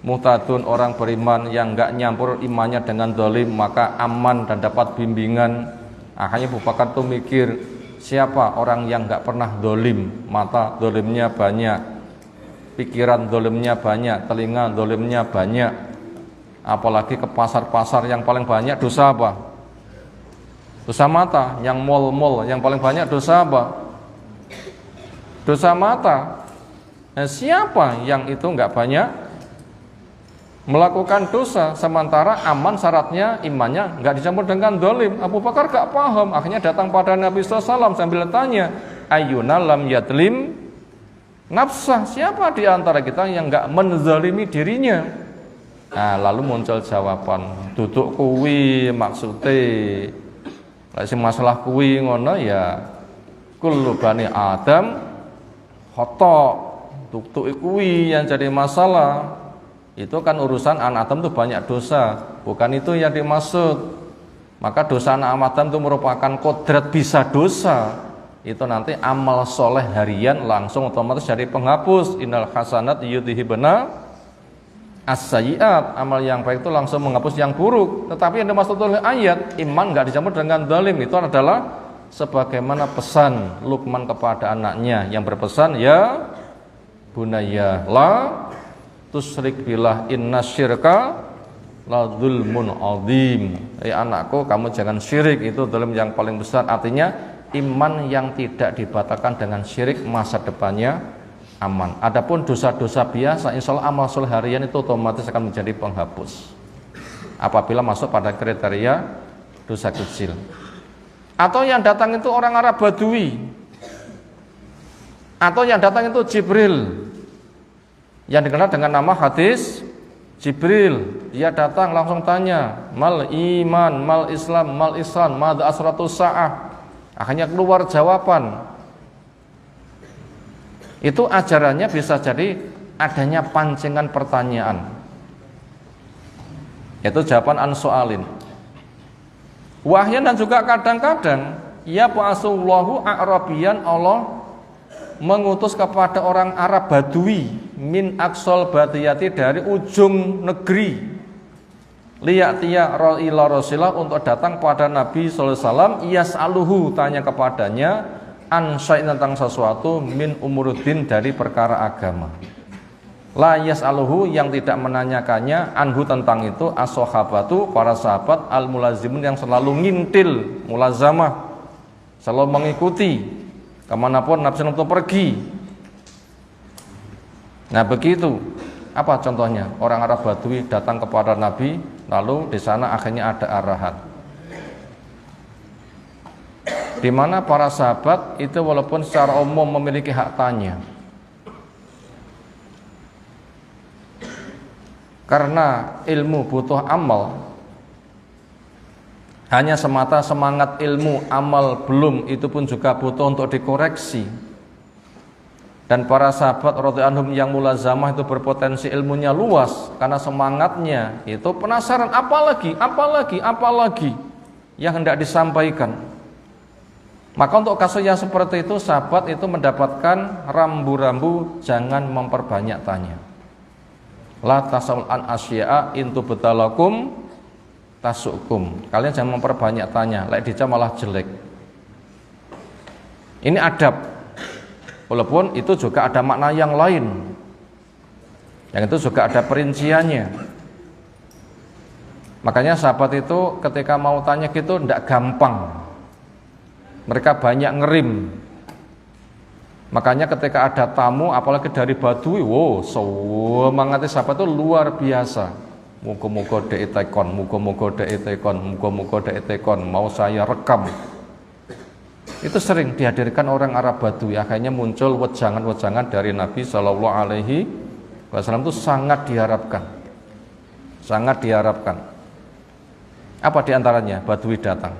muhtadun, orang beriman yang enggak nyampur imannya dengan zalim maka aman dan dapat bimbingan. Akhirnya Abu Bakar tuh mikir, siapa orang yang enggak pernah zalim? Mata zalimnya banyak, pikiran zalimnya banyak, telinga zalimnya banyak. Apalagi ke pasar-pasar yang paling banyak dosa apa? Dosa mata. Yang mall-mall yang paling banyak dosa apa? Dosa mata. Nah, siapa yang itu enggak banyak melakukan dosa, sementara aman syaratnya imannya enggak dicampur dengan zalim? Abu Bakar enggak paham, akhirnya datang pada Nabi SAW sambil tanya, ayyuna lam yadlim nafsah, siapa di antara kita yang enggak menzalimi dirinya? Nah, lalu muncul jawaban, duduk kuwi maksudnya lek masalah kuwi ngono ya kullu bani Adam khata, duduk kuwi yang jadi masalah. Itu kan urusan anak Adam itu banyak dosa, bukan itu yang dimaksud. Maka dosa anak Adam itu merupakan kodrat bisa dosa. Itu nanti amal soleh harian langsung otomatis jadi penghapus. Innal hasanat yudhibna as-sayyi'at. Amal yang baik itu langsung menghapus yang buruk. Tetapi yang dimaksud oleh ayat iman nggak dicampur dengan zalim, itu adalah sebagaimana pesan Luqman kepada anaknya yang berpesan, ya bunayya la tusyrik billah innasyirka la dzulmun adzim. Anakku, kamu jangan syirik, itu zalim yang paling besar. Artinya iman yang tidak dibatalkan dengan syirik masa depannya aman. Adapun dosa-dosa biasa, insya Allah amal soleh harian itu otomatis akan menjadi penghapus apabila masuk pada kriteria dosa kecil. Atau yang datang itu orang Arab Badui, atau yang datang itu Jibril, yang dikenal dengan nama hadis Jibril. Dia datang langsung tanya, mal iman, mal Islam, mal ihsan, madza asratus sa'ah. Akhirnya keluar jawaban. Itu ajarannya bisa jadi adanya pancingan pertanyaan, yaitu jawaban an soalin. Wahyan dan juga kadang-kadang ya ba'asullahu a'rabiyan, Allah mengutus kepada orang Arab Badui min aqsal badiyati, dari ujung negeri, liya'tiya ila Rasulullah, untuk datang pada Nabi sallallahu alaihi wasallam, yas'aluhu, tanya kepadanya, an syai'in, tentang sesuatu, min umuruddin, dari perkara agama. La yas'aluhu, yang tidak menanyakannya, anhu, tentang itu, as-sahabatu, para sahabat, al-mulazimun, yang selalu ngintil, mulazamah, selalu mengikuti kemanapun Nabi sallallahu alaihi wasallam pergi. Nah begitu. Apa contohnya? Orang Arab Badui datang kepada Nabi, lalu di sana akhirnya ada arahat, di mana para sahabat itu walaupun secara umum memiliki hak tanya, karena ilmu butuh amal, hanya semata semangat ilmu, amal belum, itu pun juga butuh untuk dikoreksi. Dan para sahabat radhiyallahu anhum yang mulazamah itu berpotensi ilmunya luas, karena semangatnya itu penasaran, apalagi yang hendak disampaikan. Maka untuk kasus yang seperti itu, sahabat itu mendapatkan rambu-rambu, jangan memperbanyak tanya. La tasawul an asya'a intu betalakum tasukum. Kalian jangan memperbanyak tanya, lek dica malah jelek. Ini adab. Walaupun itu juga ada makna yang lain, yang itu juga ada perinciannya. Makanya sahabat itu ketika mau tanya gitu tidak gampang, mereka banyak ngerim. Makanya ketika ada tamu apalagi dari Badui, wow, semangatnya sahabat itu luar biasa. Muga-muga deetekon, muga-muga deetekon, muga-muga deetekon, mau saya rekam. Itu sering dihadirkan orang Arab Badui. Akhirnya muncul wejangan-wejangan dari Nabi Shallallahu Alaihi Wasallam, itu sangat diharapkan, sangat diharapkan. Apa diantaranya? Badui datang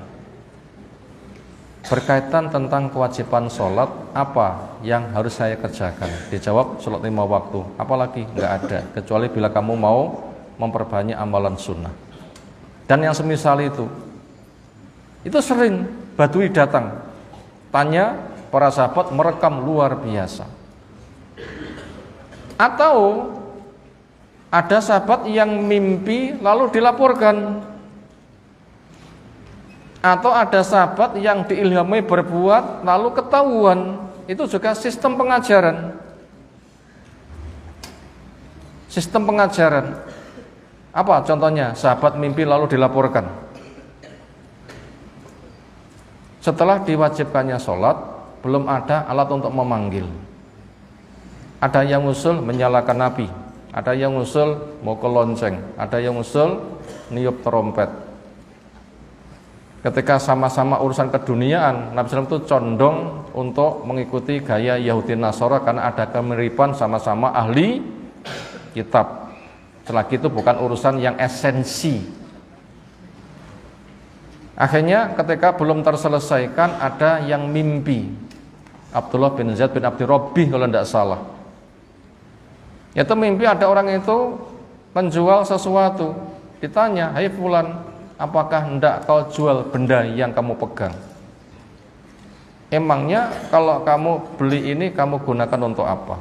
berkaitan tentang kewajiban sholat, apa yang harus saya kerjakan? Dijawab sholat 5 waktu. Apalagi? Nggak ada, kecuali bila kamu mau memperbanyak amalan sunnah. Dan yang semisal itu sering Badui datang tanya, para sahabat merekam luar biasa. Atau ada sahabat yang mimpi lalu dilaporkan, atau ada sahabat yang diilhami berbuat lalu ketahuan. Itu juga sistem pengajaran. Sistem pengajaran. Apa contohnya? Sahabat mimpi lalu dilaporkan. Setelah diwajibkannya sholat, belum ada alat untuk memanggil. Ada yang usul menyalakan Nabi, ada yang usul mau ke lonceng, ada yang usul niup trompet. Ketika sama-sama urusan keduniaan, Nabi SAW itu condong untuk mengikuti gaya Yahudi Nasara, karena ada kemiripan, sama-sama ahli kitab. Selagi itu bukan urusan yang esensi. Akhirnya ketika belum terselesaikan, ada yang mimpi, Abdullah bin Zaid bin Abdi Rabbih kalau tidak salah. Itu mimpi ada orang itu penjual sesuatu, ditanya, "Hai fulan, apakah hendak kau jual benda yang kamu pegang? Emangnya kalau kamu beli ini kamu gunakan untuk apa?"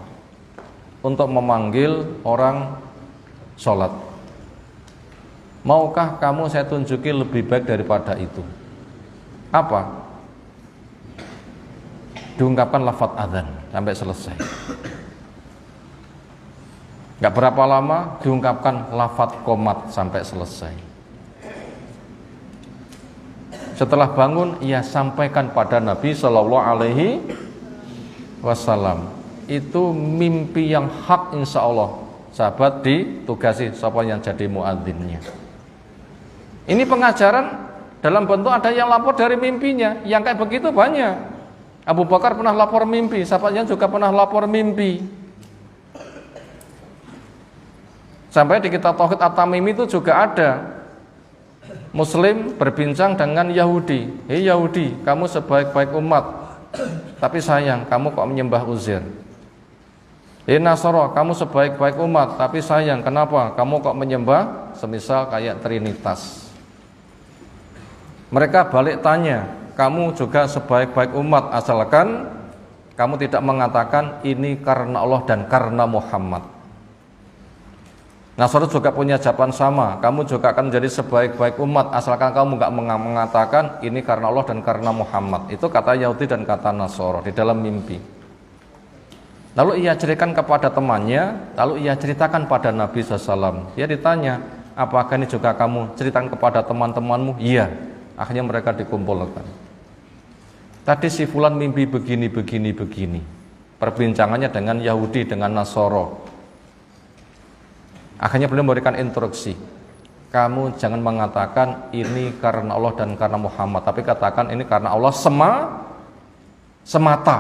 Untuk memanggil orang sholat. Maukah kamu saya tunjuki lebih baik daripada itu? Apa? Diungkapkan lafaz adzan sampai selesai. Gak berapa lama diungkapkan lafaz qomat sampai selesai. Setelah bangun ia sampaikan pada Nabi Shallallahu Alaihi Wasallam. Itu mimpi yang hak, insya Allah. Sahabat ditugasi siapa yang jadi muadzinnya. Ini pengajaran dalam bentuk ada yang lapor dari mimpinya. Yang kayak begitu banyak. Abu Bakar pernah lapor mimpi, sahabatnya juga pernah lapor mimpi. Sampai di kitab Tauhid At-Tamimi itu juga ada Muslim berbincang dengan Yahudi. "Hei Yahudi, kamu sebaik-baik umat, tapi sayang kamu kok menyembah Uzair. Hei Nasara, kamu sebaik-baik umat, tapi sayang kenapa kamu kok menyembah semisal kayak Trinitas." Mereka balik tanya, "Kamu juga sebaik-baik umat asalkan kamu tidak mengatakan ini karena Allah dan karena Muhammad." Nasrani juga punya jawaban sama, "Kamu juga akan menjadi sebaik-baik umat asalkan kamu nggak mengatakan ini karena Allah dan karena Muhammad." Itu kata Yahudi dan kata Nasrani di dalam mimpi. Lalu ia ceritakan kepada temannya, lalu ia ceritakan pada Nabi SAW. Dia ditanya, "Apakah ini juga kamu ceritakan kepada teman-temanmu?" "Iya." Akhirnya mereka dikumpulkan. "Tadi si fulan mimpi begini. Perbincangannya dengan Yahudi, dengan Nasoro. Akhirnya beliau memberikan instruksi, "Kamu jangan mengatakan ini karena Allah dan karena Muhammad, tapi katakan ini karena Allah semata."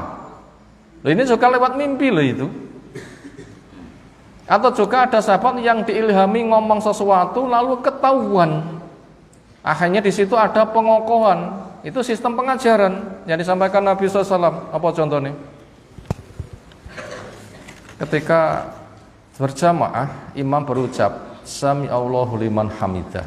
Loh, ini juga lewat mimpi loh itu. Atau juga ada sahabat yang diilhami ngomong sesuatu lalu ketahuan. Akhirnya di situ ada pengokohan. Itu sistem pengajaran yang disampaikan Nabi SAW. Apa contohnya? Ketika berjamaah, imam berucap, "Sami Allahu liman hamidah."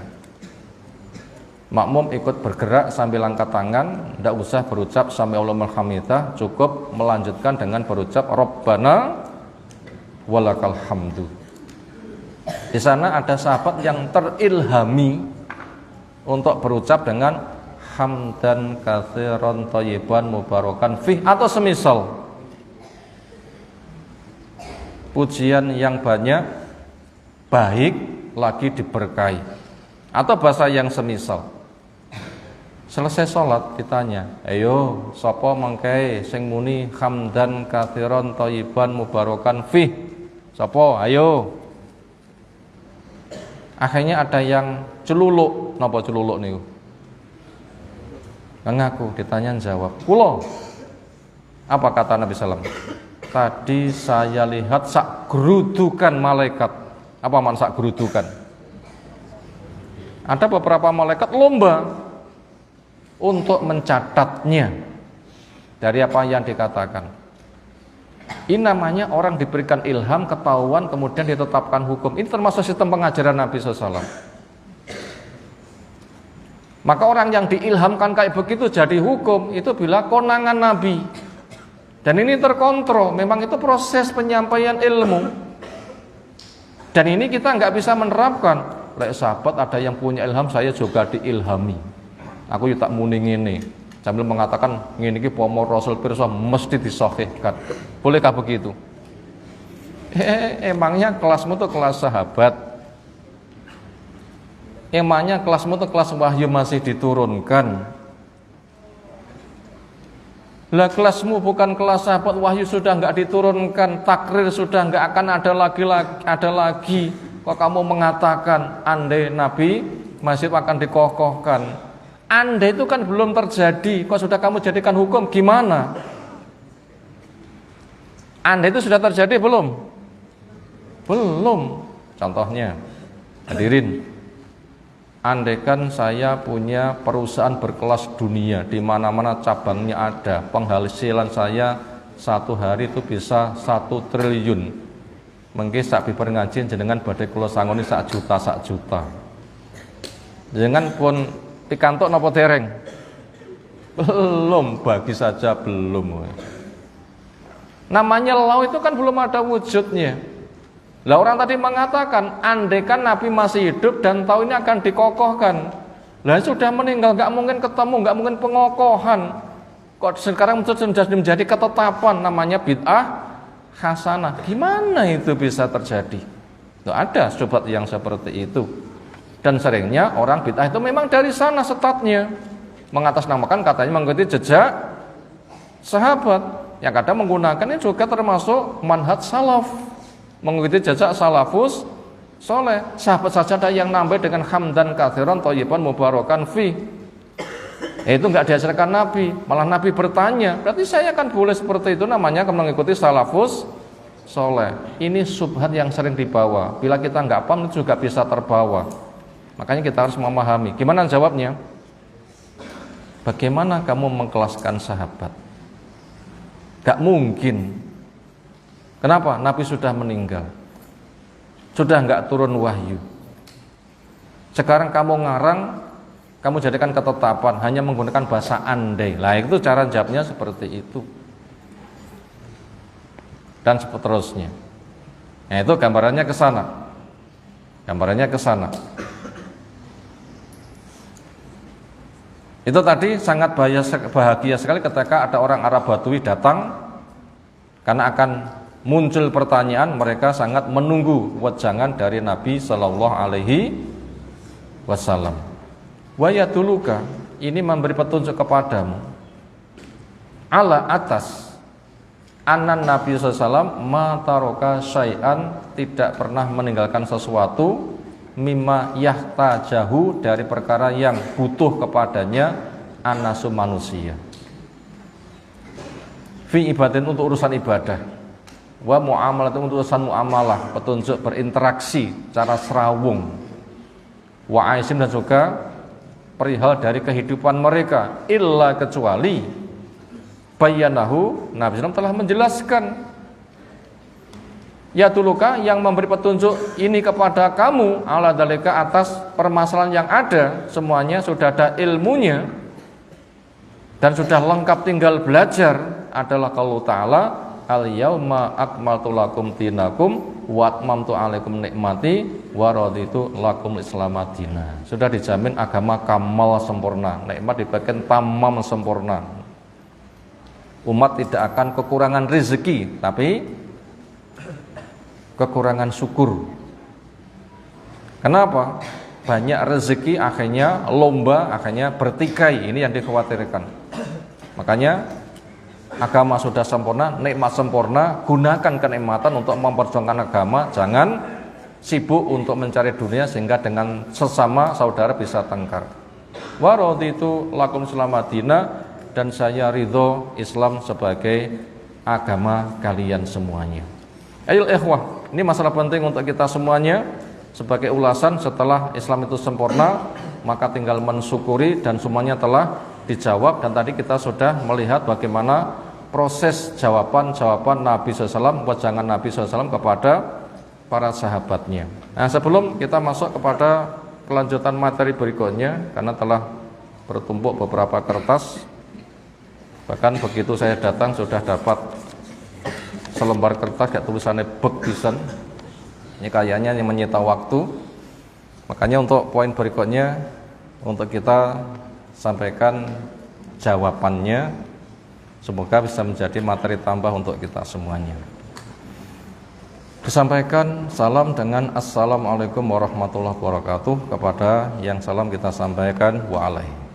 Makmum ikut bergerak sambil angkat tangan, tidak usah berucap Sami Allahu liman hamidah, cukup melanjutkan dengan berucap Rabbana walakal hamdu. Di sana ada sahabat yang terilhami untuk berucap dengan hamdan katsiran thayyiban mubarakan fih atau semisal, pujian yang banyak, baik, lagi diberkahi, atau bahasa yang semisal. Selesai sholat ditanya, "Ayo sapa mangke sing muni hamdan katsiran thayyiban mubarakan fih?" "Sapa? Ayo." Akhirnya ada yang celuluk. Napa celuluk niku? Ngaku, ditanya jawab, "Kula." Apa kata Nabi SAW? "Tadi saya lihat sak gerudukan malaikat." Apa maksud sak gerudukan? Ada beberapa malaikat lomba untuk mencatatnya dari apa yang dikatakan. Ini namanya orang diberikan ilham, ketahuan, kemudian ditetapkan hukum. Ini termasuk sistem pengajaran Nabi SAW. Maka orang yang diilhamkan kayak begitu jadi hukum, itu bila konangan Nabi. Dan ini terkontrol, memang itu proses penyampaian ilmu. Dan ini kita nggak bisa menerapkan. Lek sahabat ada yang punya ilham, saya juga diilhami. Aku tak muni ngene. Sambil mengatakan ngene iki pomo Rasul pirsa mesti disahihkan. Bolehkah begitu? Emangnya kelasmu tuh kelas sahabat? Emangnya kelasmu tuh kelas wahyu masih diturunkan? Lah kelasmu bukan kelas sahabat, wahyu sudah enggak diturunkan, takrir sudah enggak akan ada lagi. Kok kamu mengatakan andai Nabi masih akan dikokohkan? Andai itu kan belum terjadi, kok sudah kamu jadikan hukum, gimana? Andai itu sudah terjadi belum? Belum. Contohnya, hadirin, andaikan saya punya perusahaan berkelas dunia, di mana-mana cabangnya ada, penghasilan saya satu hari itu bisa 1 triliun. mengki sak bibar ngaji jenengan badhe kula sangoni sak juta. Jenengan pun pikantuk napa dereng? Belum, bagi saja belum. Namanya lau itu kan belum ada wujudnya. Lah orang tadi mengatakan andaikan Nabi masih hidup dan tahu ini akan dikokohkan. Lah sudah meninggal, nggak mungkin ketemu, nggak mungkin pengokohan. Kok sekarang sudah menjadi ketetapan namanya bid'ah hasanah. Gimana itu bisa terjadi? Tuh ada syubhat yang seperti itu. Dan seringnya orang bid'ah itu memang dari sana setatnya, mengatasnamakan katanya mengikuti jejak sahabat. Yang kadang menggunakan ini juga termasuk manhaj salaf, mengikuti jejak salafus soleh. Sahabat saja ada yang nambah dengan hamdan katsiran thayyiban mubarakan fi. Itu enggak diajarkan Nabi, malah Nabi bertanya, berarti saya kan boleh seperti itu, namanya mengikuti salafus soleh. Ini subhat yang sering dibawa. Bila kita enggak paham itu juga bisa terbawa. Makanya kita harus memahami. Gimana jawabnya? Bagaimana kamu mengkelaskan sahabat? Gak mungkin. Kenapa? Nabi sudah meninggal, sudah enggak turun wahyu. Sekarang kamu ngarang, kamu jadikan ketetapan hanya menggunakan bahasa andai. Lah itu cara jawabnya seperti itu. Dan seterusnya. Nah, itu gambarannya ke sana. Gambarannya ke sana. Itu tadi sangat bahagia sekali ketika ada orang Arab Badui datang, karena akan muncul pertanyaan, mereka sangat menunggu wejangan dari Nabi Shallallahu Alaihi Wasallam. Wa yaduluka, ini memberi petunjuk kepadamu ala atas anan Nabi SAW mataroka syai'an, tidak pernah meninggalkan sesuatu mimma yahtajahu, dari perkara yang butuh kepadanya anasu manusia fi ibadatin, untuk urusan ibadah, wa muamalah, untuk urusan muamalah, petunjuk berinteraksi cara serawung, wa aisim, dan juga perihal dari kehidupan mereka, illa, kecuali bayanahu, Nabi SAW telah menjelaskan, ya tuluka, yang memberi petunjuk ini kepada kamu, ala dalika, atas permasalahan yang ada, semuanya sudah ada ilmunya dan sudah lengkap tinggal belajar, adalah qaulu ta'ala al yauma akmaltu lakum dinakum wa atmamtu alaikum nikmati wa raditu lakum islam madina. Sudah dijamin agama kamal sempurna, nikmat dibagikan tamam sempurna. Umat tidak akan kekurangan rezeki, tapi kekurangan syukur. Kenapa? Banyak rezeki akhirnya lomba, akhirnya bertikai. Ini yang dikhawatirkan. Makanya agama sudah sempurna, nikmat sempurna, gunakan kenikmatan untuk memperjuangkan agama. Jangan sibuk untuk mencari dunia sehingga dengan sesama saudara bisa tengkar. Wa raditu lakum islam madina, dan saya ridho Islam sebagai agama kalian semuanya. Ayo ikhwah, ini masalah penting untuk kita semuanya. Sebagai ulasan, setelah Islam itu sempurna, maka tinggal mensyukuri, dan semuanya telah dijawab. Dan tadi kita sudah melihat bagaimana proses jawaban-jawaban Nabi SAW, wejangan Nabi SAW kepada para sahabatnya. Nah, sebelum kita masuk kepada kelanjutan materi berikutnya, karena telah bertumpuk beberapa kertas, bahkan begitu saya datang sudah dapat selembar kertas kayak tulisannya bek pisan. Ini kayaknya yang menyita waktu. Makanya untuk poin berikutnya untuk kita sampaikan jawabannya, semoga bisa menjadi materi tambah untuk kita semuanya. Disampaikan salam dengan assalamualaikum warahmatullahi wabarakatuh. Kepada yang salam kita sampaikan wa'alaikum.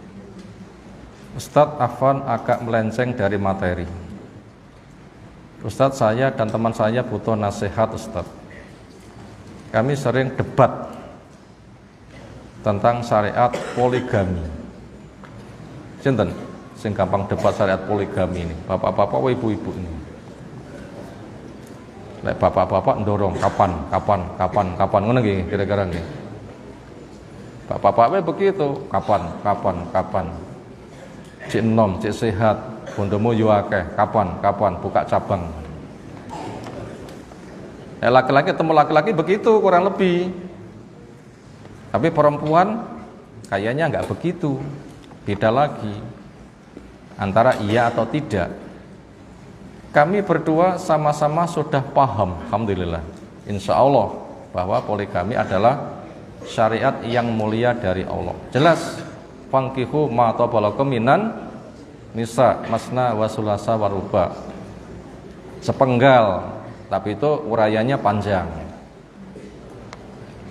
Ustadz Afwan agak melenceng dari materi. Ustadz, saya dan teman saya butuh nasihat Ustadz. Kami sering debat tentang syariat poligami. Sinten sing gampang debat syariat poligami ini? Bapak-bapak atau ibu-ibu ini? Lek bapak-bapak ndorong kapan ngono nggih kira-kira nggih. Bapak-bapak begitu, kapan. Cik enom, cik sehat, bondomu yo akeh, kapan buka cabang. Laki-laki ketemu laki-laki begitu kurang lebih. Tapi perempuan kayaknya nggak begitu. Beda lagi antara iya atau tidak. Kami berdua sama-sama sudah paham, alhamdulillah, insya Allah, bahwa poligami adalah syariat yang mulia dari Allah. Jelas, fankihu ma tabalakum minan nisa masna wa sulasa wa ruba. Sepenggal, tapi itu urayanya panjang.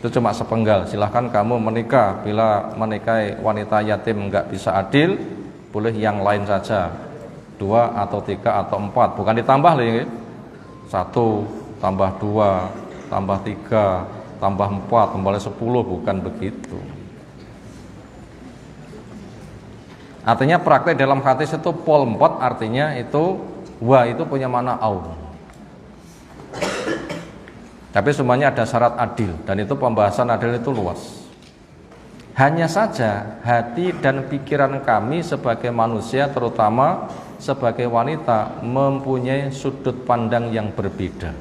Itu cuma sepenggal. Silahkan kamu menikah. Bila menikahi wanita yatim nggak bisa adil, boleh yang lain saja, 2 atau 3 atau 4, bukan ditambah lagi. 1 tambah 2 tambah 3 tambah 4 tambah 10, bukan begitu. Artinya praktek dalam hadis itu pol 4, artinya itu wa itu punya makna au. Tapi semuanya ada syarat adil, dan itu pembahasan adil itu luas. Hanya saja hati dan pikiran kami sebagai manusia, terutama sebagai wanita, mempunyai sudut pandang yang berbeda.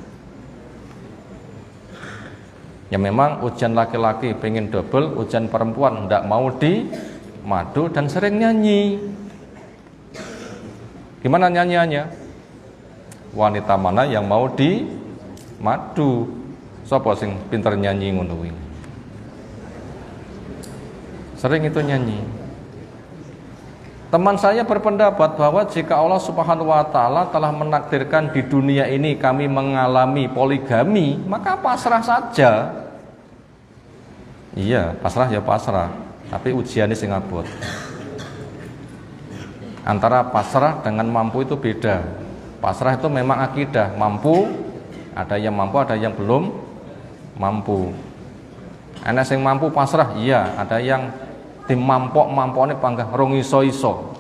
Ya memang ujian laki-laki pengen double, ujian perempuan tidak mau di madu dan sering nyanyi. Gimana nyanyiannya? Wanita mana yang mau di madu? Sapa sing pinter nyanyi ngono kuwi? Sering itu nyanyi. Teman saya berpendapat bahwa jika Allah Subhanahu wa taala telah menakdirkan di dunia ini kami mengalami poligami, maka pasrah saja. Iya, pasrah ya pasrah, tapi ujiannya sing abot. Antara pasrah dengan mampu itu beda. Pasrah itu memang akidah, mampu, ada yang mampu, ada yang belum mampu. Ana sing mampu pasrah, iya, ada yang dimampok-mampokne panggah rong iso-iso.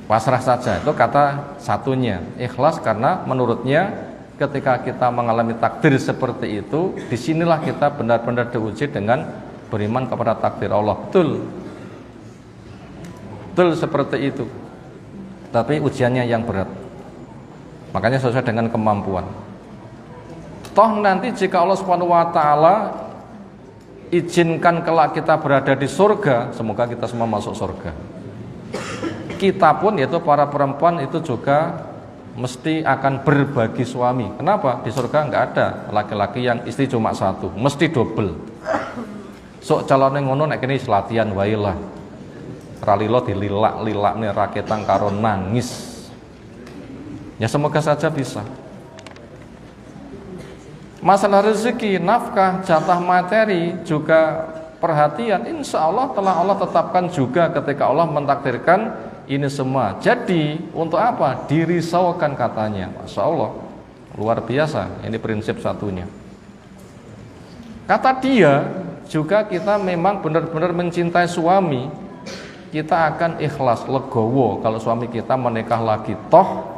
Pasrah saja, itu kata satunya. Ikhlas karena menurutnya ketika kita mengalami takdir seperti itu, disinilah kita benar-benar diuji dengan beriman kepada takdir Allah. Betul seperti itu. Tapi ujiannya yang berat. Makanya sesuai dengan kemampuan. Toh nanti jika Allah Subhanahu wa taala izinkan kelak kita berada di surga, semoga kita semua masuk surga. Kita pun, yaitu para perempuan, itu juga mesti akan berbagi suami. Kenapa? Di surga nggak ada laki-laki yang istri cuma satu, mesti double. Sok calone ngono nek kene latihan wae lah. Ralilo dililak-lilakne raketang karo nangis. Ya semoga saja bisa. Masalah rezeki, nafkah, jatah materi juga perhatian. Insya Allah telah Allah tetapkan juga ketika Allah mentakdirkan ini semua. Jadi untuk apa? Dirisaukan katanya. Masya Allah, luar biasa. Ini prinsip satunya. Kata dia juga kita memang benar-benar mencintai suami, kita akan ikhlas, legowo kalau suami kita menikah lagi. Toh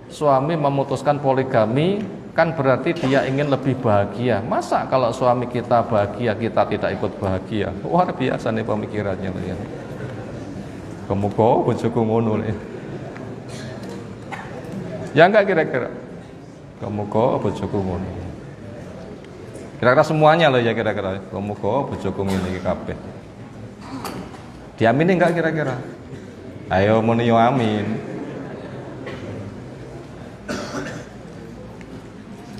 suami memutuskan poligami, kan berarti dia ingin lebih bahagia. Masa kalau suami kita bahagia, kita tidak ikut bahagia? Luar biasa nih pemikirannya. Kamu kok bojoku ngono nih? Ya enggak kira-kira? Kamu kok bojoku ngono? Kira-kira semuanya loh ya kira-kira. Kamu kok bojoku ngene iki kabeh. Diamini enggak kira-kira? Ayo muni yo amin.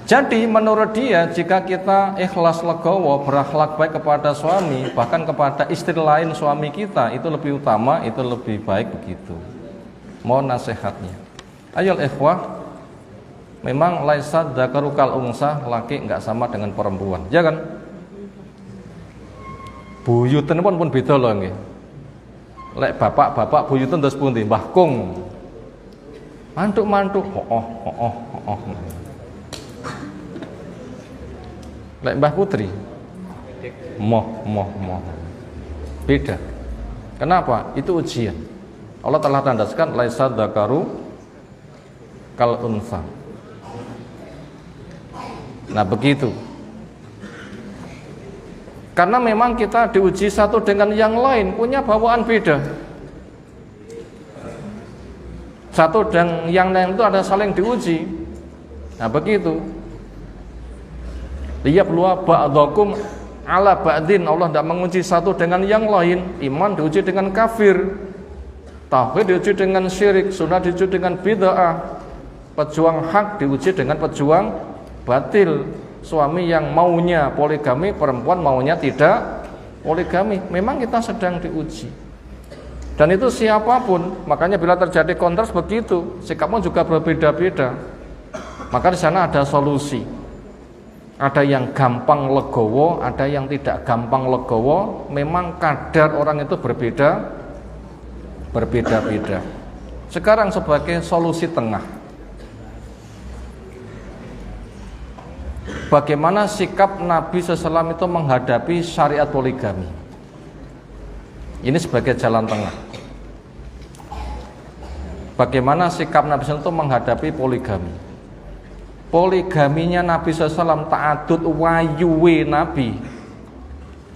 Jadi menurut dia, jika kita ikhlas legowo, berakhlak baik kepada suami, bahkan kepada istri lain suami kita, itu lebih utama, itu lebih baik begitu. Mohon nasihatnya. Ayo ikhwah, memang laisa dzakaru kal unsa, laki enggak sama dengan perempuan. Ya kan? Buyuten pun beda loh nggih. Lek bapak-bapak buyuten terus pundi? Mbah Kung. Mantuk-mantuk, oh. Lek Mbah Putri moh beda. Kenapa? Itu ujian. Allah telah tandaskan laisa dzakaru kal unsa. Nah begitu. Karena memang kita diuji satu dengan yang lain, punya bawaan beda. Satu dan yang lain itu ada saling diuji. Nah begitu. Liyabluwa ba'dakum ala ba'din. Allah tidak menguji satu dengan yang lain. Iman diuji dengan kafir, tauhid diuji dengan syirik, sunnah diuji dengan bid'ah, pejuang hak diuji dengan pejuang batil. Suami yang maunya poligami, perempuan maunya tidak poligami. Memang kita sedang diuji. Dan itu siapapun. Makanya bila terjadi kontras begitu, sikapmu juga berbeda-beda. Maka di sana ada solusi. Ada yang gampang legowo, ada yang tidak gampang legowo. Memang kadar orang itu berbeda-beda. Sekarang sebagai solusi tengah, bagaimana sikap Nabi SAW itu menghadapi syariat poligami? Ini sebagai jalan tengah. Bagaimana sikap Nabi SAW itu menghadapi poligami? Poligaminya Nabi SAW ta'adud wayuwe Nabi.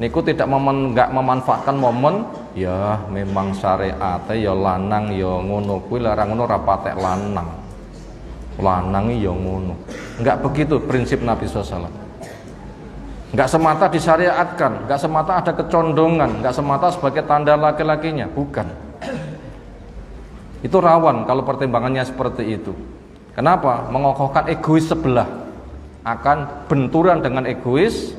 Niku tidak memanfaatkan momen, ya memang syariat ya lanang ya ngono kuwi, larang ngono ra patek lanang. Lanang ya ngono. Enggak begitu prinsip Nabi SAW. Enggak semata disyariatkan, enggak semata ada kecondongan, enggak semata sebagai tanda laki-lakinya, bukan. Itu rawan kalau pertimbangannya seperti itu. Kenapa? Mengokohkan egois sebelah akan benturan dengan egois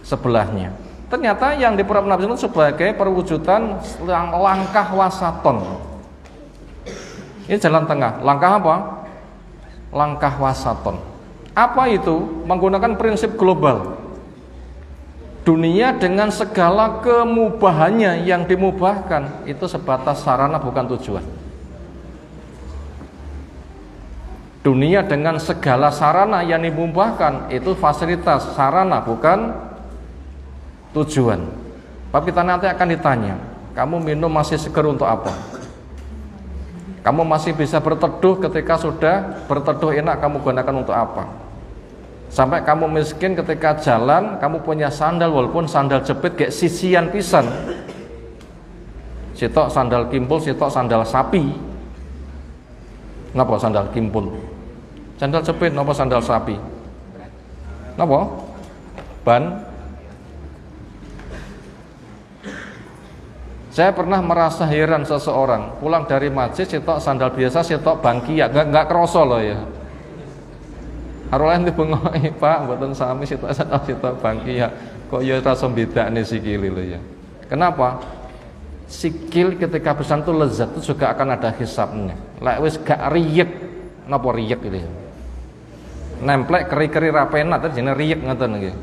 sebelahnya. Ternyata yang diperhatikan Nabi SAW sebagai perwujudan langkah wasaton. Ini jalan tengah. Langkah apa? Langkah wasaton. Apa itu? Menggunakan prinsip global. Dunia dengan segala kemubahannya yang dimubahkan itu sebatas sarana bukan tujuan. Dunia dengan segala sarana yang dimubahkan itu fasilitas, sarana bukan tujuan. Tapi kita nanti akan ditanya, kamu minum masih seger untuk apa? Kamu masih bisa berteduh ketika sudah berteduh enak, kamu gunakan untuk apa? Sampai kamu miskin ketika jalan, kamu punya sandal walaupun sandal jepit kayak sisian pisan. Sitok sandal kimpul, sitok sandal sapi. Napa sandal kimpul? Sandal jepit, napa sandal sapi? Napa? Ban. Saya pernah merasa heran seseorang pulang dari masjid sitok sandal biasa, sitok bangkia, enggak kroso loh ya. Harulane dibengoki, Pak, mboten sami sitok sandal sitok bangkia. Kok ya rasa bedane sikile lho ya. Kenapa? Sikil ketika besan itu lezat itu juga akan ada hisabnya. Lek wis gak riyek, napa riyek itu ya? Nemplek keri-keri ra penak terus jenenge riyek ngoten nggih.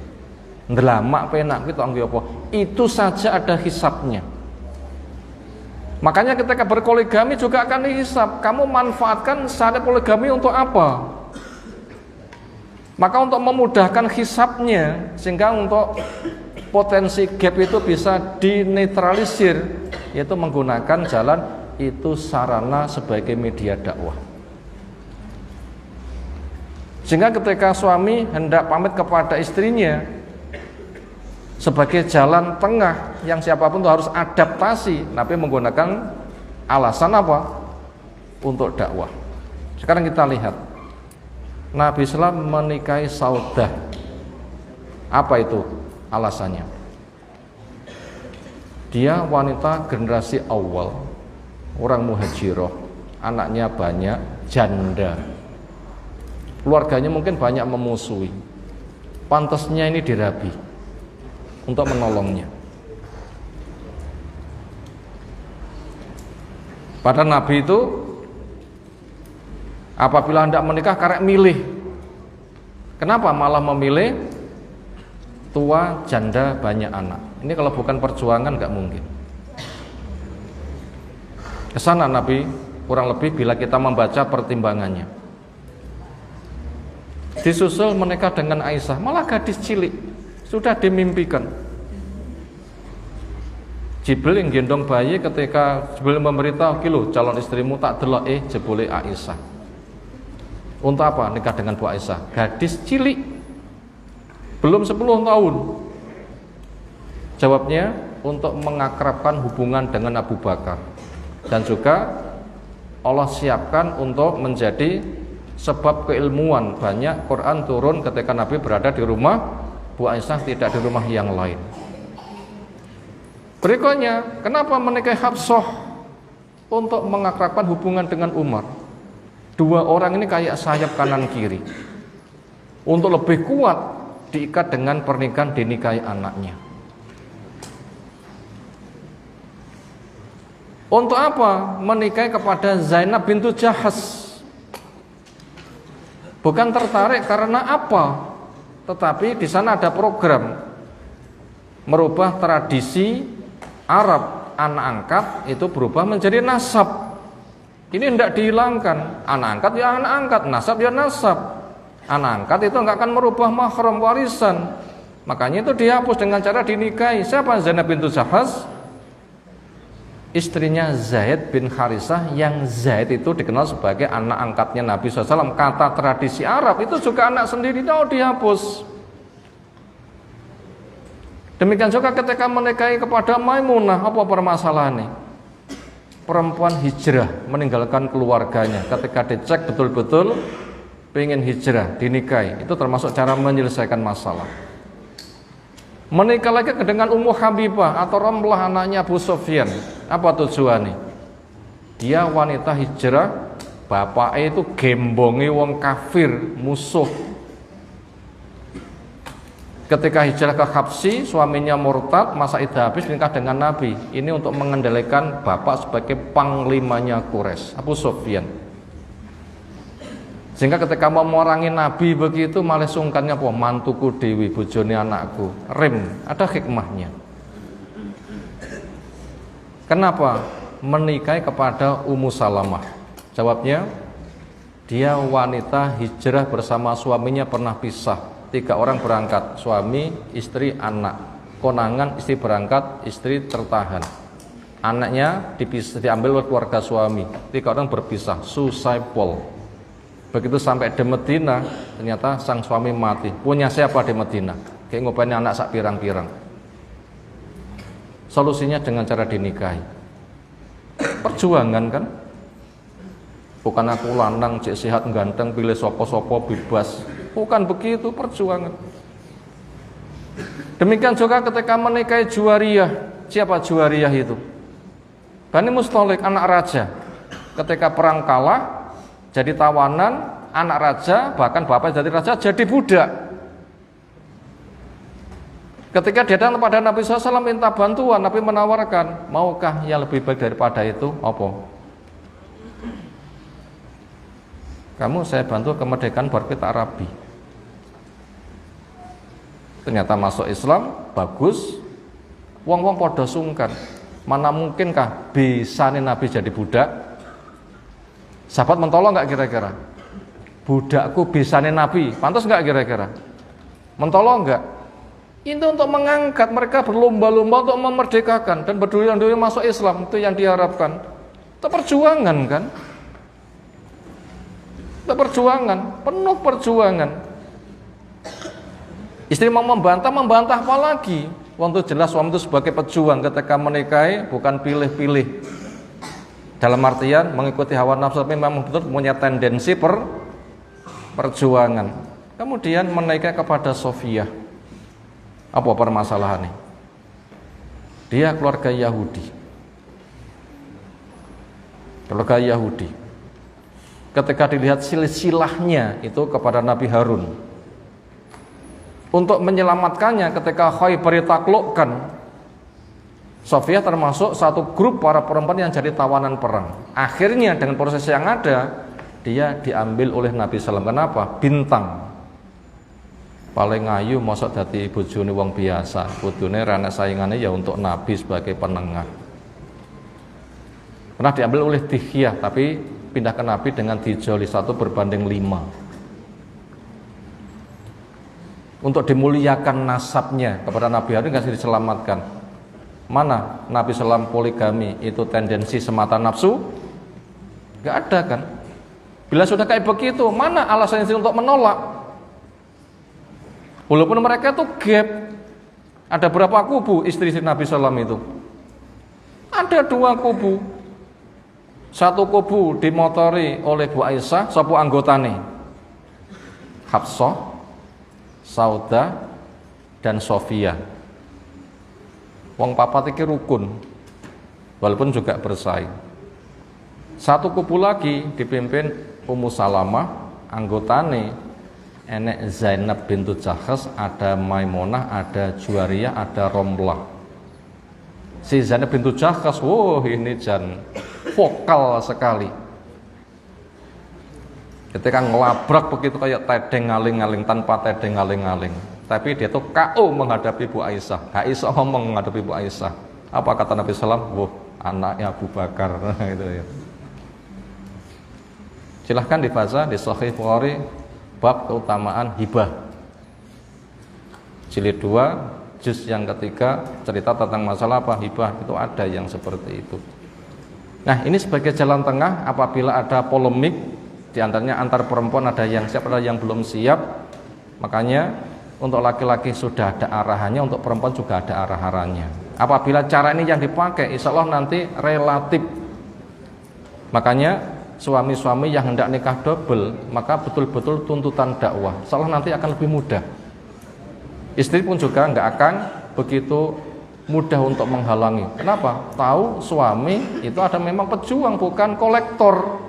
Ndelamak penak kuwi tok nggih apa? Itu saja ada hisabnya. Makanya ketika berpoligami juga akan dihisab. Kamu manfaatkan syariat poligami untuk apa? Maka untuk memudahkan hisabnya sehingga untuk potensi gap itu bisa dinetralisir, yaitu menggunakan jalan itu sarana sebagai media dakwah. Sehingga ketika suami hendak pamit kepada istrinya sebagai jalan tengah yang siapapun itu harus adaptasi, Nabi menggunakan alasan apa? Untuk dakwah. Sekarang kita lihat Nabi SAW menikahi Saudah. Apa itu alasannya? Dia wanita generasi awal, orang muhajiroh, anaknya banyak, janda. Keluarganya mungkin banyak memusuhi. Pantasnya ini dirabi untuk menolongnya. Pada Nabi itu apabila hendak menikah karek milih. Kenapa malah memilih tua, janda, banyak anak? Ini kalau bukan perjuangan nggak mungkin. Kesana Nabi kurang lebih bila kita membaca pertimbangannya. Disusul menikah dengan Aisyah, malah gadis cilik, sudah dimimpikan. Jibril yang gendong bayi ketika Jibril memberitahu, "Kilo calon istrimu tak delok jebule Aisyah." Untuk apa nikah dengan Bu Aisyah? Gadis cilik, belum 10 tahun. Jawabnya untuk mengakrabkan hubungan dengan Abu Bakar, dan juga Allah siapkan untuk menjadi sebab keilmuan. Banyak Quran turun ketika Nabi berada di rumah Bu Aisyah, tidak di rumah yang lain. Berikutnya, kenapa menikahi Hafsah? Untuk mengakrabkan hubungan dengan Umar. Dua orang ini kayak sayap kanan kiri. Untuk lebih kuat diikat dengan pernikahan, dinikahi anaknya. Untuk apa? Menikahi kepada Zainab bintu Jahas. Bukan tertarik karena apa, tetapi di sana ada program merubah tradisi Arab. Anak angkat itu berubah menjadi nasab. Ini tidak dihilangkan. Anak angkat ya anak angkat, nasab ya nasab. Anak angkat itu enggak akan merubah mahram warisan. Makanya itu dihapus dengan cara dinikahi. Siapa Zainab bintu Jahas? Istrinya Zaid bin Harisah, yang Zaid itu dikenal sebagai anak angkatnya Nabi SAW. Kata tradisi Arab itu juga anak sendiri, itu dihapus. Demikian juga ketika menikahi kepada Maimunah, apa permasalahannya? Perempuan hijrah, meninggalkan keluarganya. Ketika dicek betul-betul pengen hijrah, dinikahi. Itu termasuk cara menyelesaikan masalah. Menikah lagi dengan Ummu Habibah atau Ramlah, anaknya Abu Sufyan. Apa tujuannya? Dia wanita hijrah, bapaknya itu gembongi wong kafir, musuh. Ketika hijrah ke Habsyi, suaminya murtad, masa iddah habis, nikah dengan Nabi. Ini untuk mengendalikan bapak sebagai panglimanya Quraisy, Abu Sufyan. Sehingga ketika mau memerangi Nabi begitu, malah sungkannya, mantuku dewi, bojone anakku. Rem, ada hikmahnya. Kenapa menikahi kepada Ummu Salamah? Jawabnya, dia wanita hijrah bersama suaminya, pernah pisah. 3 orang berangkat, suami, istri, anak. Konangan, istri berangkat, istri tertahan. Anaknya diambil oleh keluarga suami. 3 orang berpisah, Susaipol. Begitu sampai di Medina, ternyata sang suami mati. Punya siapa di Medina? Kayak ngopeni anak sak pirang-pirang. Solusinya dengan cara dinikahi. Perjuangan kan? Bukan aku lanang, cek sehat, ganteng, pilih sopo-sopo, bebas. Bukan begitu, perjuangan. Demikian juga ketika menikahi Juwariyah. Siapa Juwariyah itu? Bani Mustalik, anak raja. Ketika perang kalah, jadi tawanan, anak raja, bahkan bapak jadi raja, jadi budak. Ketika dia datang kepada Nabi SAW minta bantuan, Nabi menawarkan, maukah yang lebih baik daripada itu? Apa? Kamu saya bantu kemerdekaan Barbit Arabi. Ternyata masuk Islam, bagus. Wong-wong podo sungkan. Mana mungkinkah bisa nih Nabi jadi budak? Sahabat mentolong nggak kira-kira? Budakku bisa nih Nabi, pantas nggak kira-kira? Mentolong nggak? Itu untuk mengangkat, mereka berlomba-lomba untuk memerdekakan dan berdiri masuk Islam, itu yang diharapkan. Itu perjuangan kan? Itu perjuangan, penuh perjuangan. Istri mau membantah apa lagi? Waktu jelas suami itu sebagai pejuang ketika menikahi, bukan pilih-pilih. Dalam artian mengikuti hawa nafsu, tapi memang betul punya tendensi perjuangan. Kemudian menikahi kepada Sofiyah. Apa permasalahannya? Dia keluarga Yahudi. Keluarga Yahudi. Ketika dilihat silsilahnya itu kepada Nabi Harun, untuk menyelamatkannya ketika Khaybar ditaklukkan, Sofiyah termasuk satu grup para perempuan yang jadi tawanan perang. Akhirnya dengan proses yang ada, dia diambil oleh Nabi SAW. Kenapa? Bintang paling ayu, mosok dadi bojone wong biasa. Kudune rene saingannya ya untuk Nabi sebagai penengah. Pernah diambil oleh Dihyah, tapi pindah ke Nabi dengan dijoli 1 berbanding 5. Untuk dimuliakan nasabnya kepada Nabi Harun kasih diselamatkan. Mana Nabi SAW poligami itu tendensi semata nafsu? Gak ada kan? Bila sudah kayak begitu, mana alasannya untuk menolak? Walaupun mereka tuh gap. Ada berapa kubu istri-istri Nabi SAW itu? Ada 2 kubu. Satu kubu dimotori oleh Bu Aisyah, sapa anggotane? Hafsah, Saudah, dan Sofia. Wong papat iki rukun, walaupun juga bersaing. Satu kubu lagi dipimpin Ummu Salamah, anggotane enek Zainab bintu Jahsh, ada Maimunah, ada Juwariyah, ada Romlah. Si Zainab bintu Jahsh, ini jan vokal sekali. Ketika ngelabrak begitu kayak tedeng ngaling-ngaling, tanpa tedeng ngaling-ngaling. Tapi dia tuh KO menghadapi Bu Aisyah. Aisyah ngomong menghadapi Bu Aisyah. Apa kata Nabi SAW? Anaknya Abu Bakar. Gitu ya. Silahkan dibaca di Sahih Bukhari bab keutamaan hibah. Jilid 2, juz yang ketiga, cerita tentang masalah apa hibah, itu ada yang seperti itu. Nah, ini sebagai jalan tengah apabila ada polemik di antaranya antar perempuan, ada yang siap, ada yang belum siap. Makanya untuk laki-laki sudah ada arahannya, untuk perempuan juga ada arah-arahnya. Apabila cara ini yang dipakai, insya Allah nanti relatif. Makanya suami-suami yang hendak nikah double, maka betul-betul tuntutan dakwah, insya Allah nanti akan lebih mudah. Istri pun juga nggak akan begitu mudah untuk menghalangi. Kenapa? Tahu suami itu ada memang pejuang, bukan kolektor.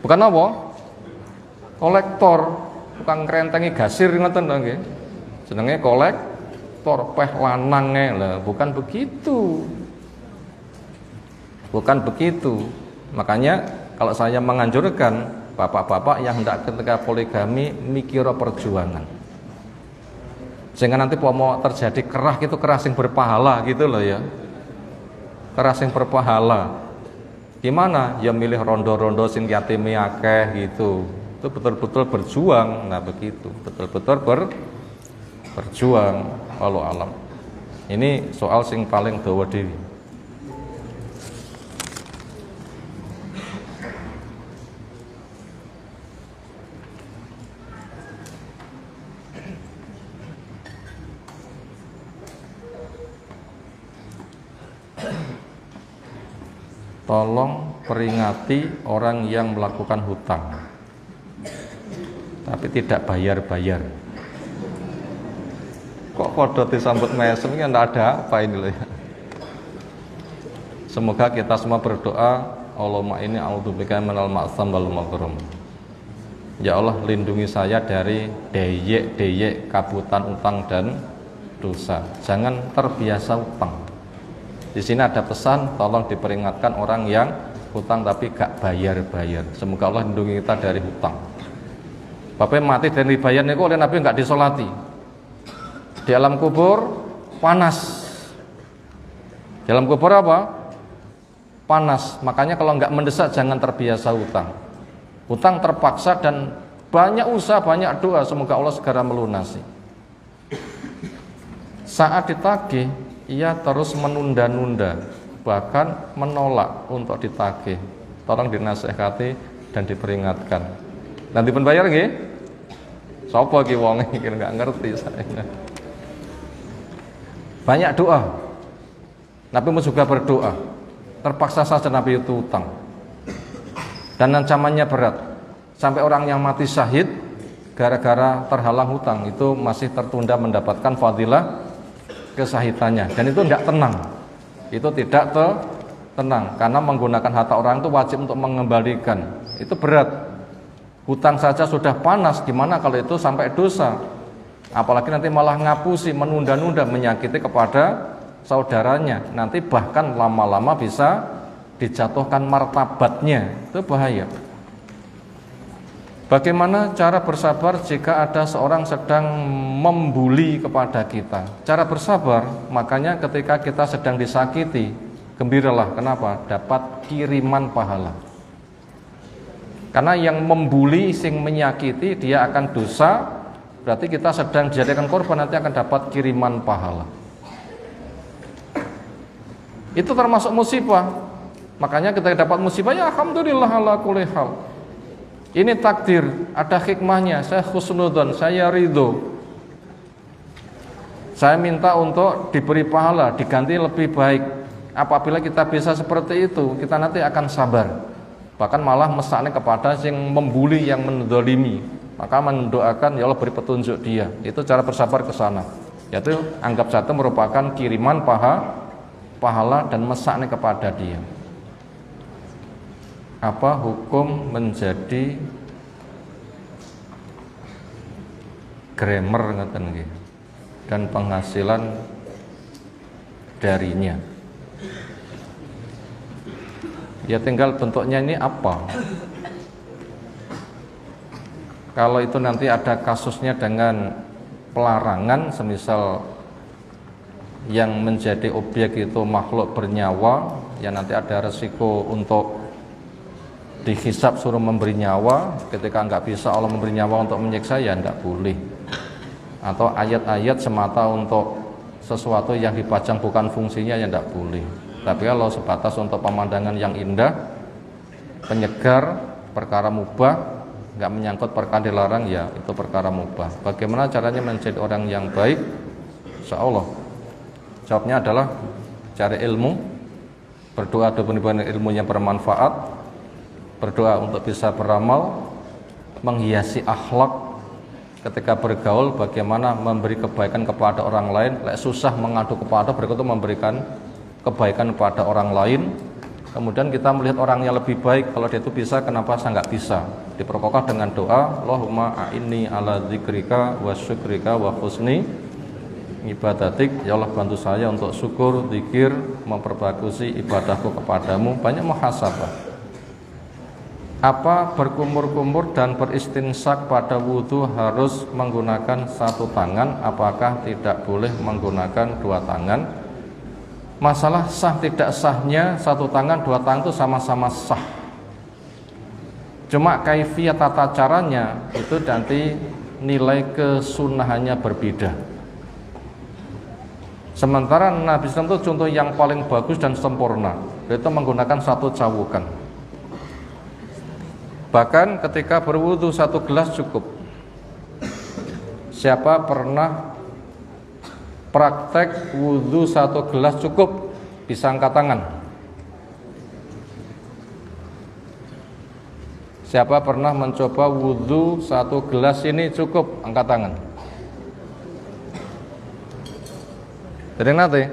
Bukan apa? Kolektor, bukan kerentengi gasir ngoten nggih. Jenenge kolektor, peh lanange lah, bukan begitu. Bukan begitu. Makanya kalau saya menganjurkan bapak-bapak yang hendak ketika poligami mikir perjuangan. Sehingga nanti mau terjadi kerah itu kerah sing berpahala gitu loh ya. Kerah sing berpahala. Gimana? Ya milih rondo-rondo sing yatime akeh gitu. Itu betul-betul berjuang. Nah begitu, betul-betul berjuang. Wallahu alam. Ini soal sing paling dawa dhewe. Tolong peringati orang yang melakukan hutang tapi tidak bayar-bayar. Kok podo disambut mesem, ini tidak ada apa ini loh ya. Semoga kita semua berdoa, Allahumma inni a'udzubika minal ma'tsam wal maghrum. Ya Allah, lindungi saya dari deyek-deyek kabutan utang dan dosa. Jangan terbiasa utang. Di sini ada pesan, tolong diperingatkan orang yang hutang tapi gak bayar-bayar. Semoga Allah lindungi kita dari hutang. Bapak mati dan dibayar niku oleh Nabi gak disolati. Di alam kubur panas. Di alam kubur apa? Panas. Makanya kalau gak mendesak jangan terbiasa hutang. Hutang terpaksa dan banyak usaha, banyak doa, semoga Allah segera melunasi. Saat ditagih, ia terus menunda-nunda, bahkan menolak untuk ditagih. Tolong dinasehati dan diperingatkan. Nanti pun bayar nggih? Sapa ki wong iki enggak ngerti saya. Banyak doa. Nabi pun juga berdoa. Terpaksa saja Nabi itu utang. Dan ancamannya berat. Sampai orang yang mati syahid gara-gara terhalang hutang itu masih tertunda mendapatkan fadilah kesahitannya, dan itu tidak tenang. Itu tidak tenang karena menggunakan harta orang itu wajib untuk mengembalikan. Itu berat. Hutang saja sudah panas, gimana kalau itu sampai dosa? Apalagi nanti malah ngapusi, menunda-nunda, menyakiti kepada saudaranya. Nanti bahkan lama-lama bisa dijatuhkan martabatnya. Itu bahaya. Bagaimana cara bersabar jika ada seorang sedang membuli kepada kita? Cara bersabar, makanya ketika kita sedang disakiti, gembiralah. Kenapa? Dapat kiriman pahala. Karena yang membuli, sing menyakiti, dia akan dosa. Berarti kita sedang dijadikan korban, nanti akan dapat kiriman pahala. Itu termasuk musibah. Makanya kita dapat musibah, ya alhamdulillah ala kulli hal. Ini takdir, ada hikmahnya. Saya husnudzon, saya ridho. Saya minta untuk diberi pahala, diganti lebih baik. Apabila kita bisa seperti itu, kita nanti akan sabar. bahkan malah mesakne kepada yang membuli, yang mendolimi, maka mendoakan ya Allah beri petunjuk dia. Itu cara bersabar ke sana, yaitu anggap satu merupakan kiriman pahala dan mesakne kepada dia. Apa hukum menjadi grammar ngeten nggih dan penghasilan darinya? Ya tinggal bentuknya ini apa. Kalau itu nanti ada kasusnya dengan pelarangan, semisal yang menjadi objek itu makhluk bernyawa, ya nanti ada resiko untuk dihisab suruh memberi nyawa. Ketika nggak bisa Allah memberi nyawa untuk menyiksa, ya nggak boleh. Atau ayat-ayat semata untuk sesuatu yang dipajang bukan fungsinya, ya nggak boleh. Tapi kalau sebatas untuk pemandangan yang indah, penyegar, perkara mubah, nggak menyangkut perkara dilarang, ya itu perkara mubah. Bagaimana caranya menjadi orang yang baik? Insya Allah jawabnya adalah cari ilmu, berdoa dengan ilmu yang bermanfaat, berdoa untuk bisa beramal, menghiasi akhlak ketika bergaul, bagaimana memberi kebaikan kepada orang lain. Lek susah mengadu kepada, berikut memberikan kebaikan kepada orang lain. Kemudian kita melihat orang yang lebih baik, kalau dia itu bisa, kenapa saya nggak bisa? Diperkokoh dengan doa, Allahumma a'inni ala dzikrika wa syukrika wa husni ibadatik. Ya Allah, bantu saya untuk syukur, zikir, memperbagusi ibadahku kepadamu. Banyak muhasabah. Apa berkumur-kumur dan beristinsak pada wudhu harus menggunakan satu tangan? Apakah tidak boleh menggunakan dua tangan? Masalah sah tidak sahnya satu tangan, dua tangan itu sama-sama sah. Cuma kaifiyat tata caranya itu nanti nilai kesunahannya berbeda. Sementara Nabi SAW itu contoh yang paling bagus dan sempurna, yaitu menggunakan satu cawukan. Bahkan ketika berwudu satu gelas cukup. Siapa pernah praktek wudu satu gelas cukup? Bisa angkat tangan. Siapa pernah mencoba wudu satu gelas ini cukup? Angkat tangan. Jadi nanti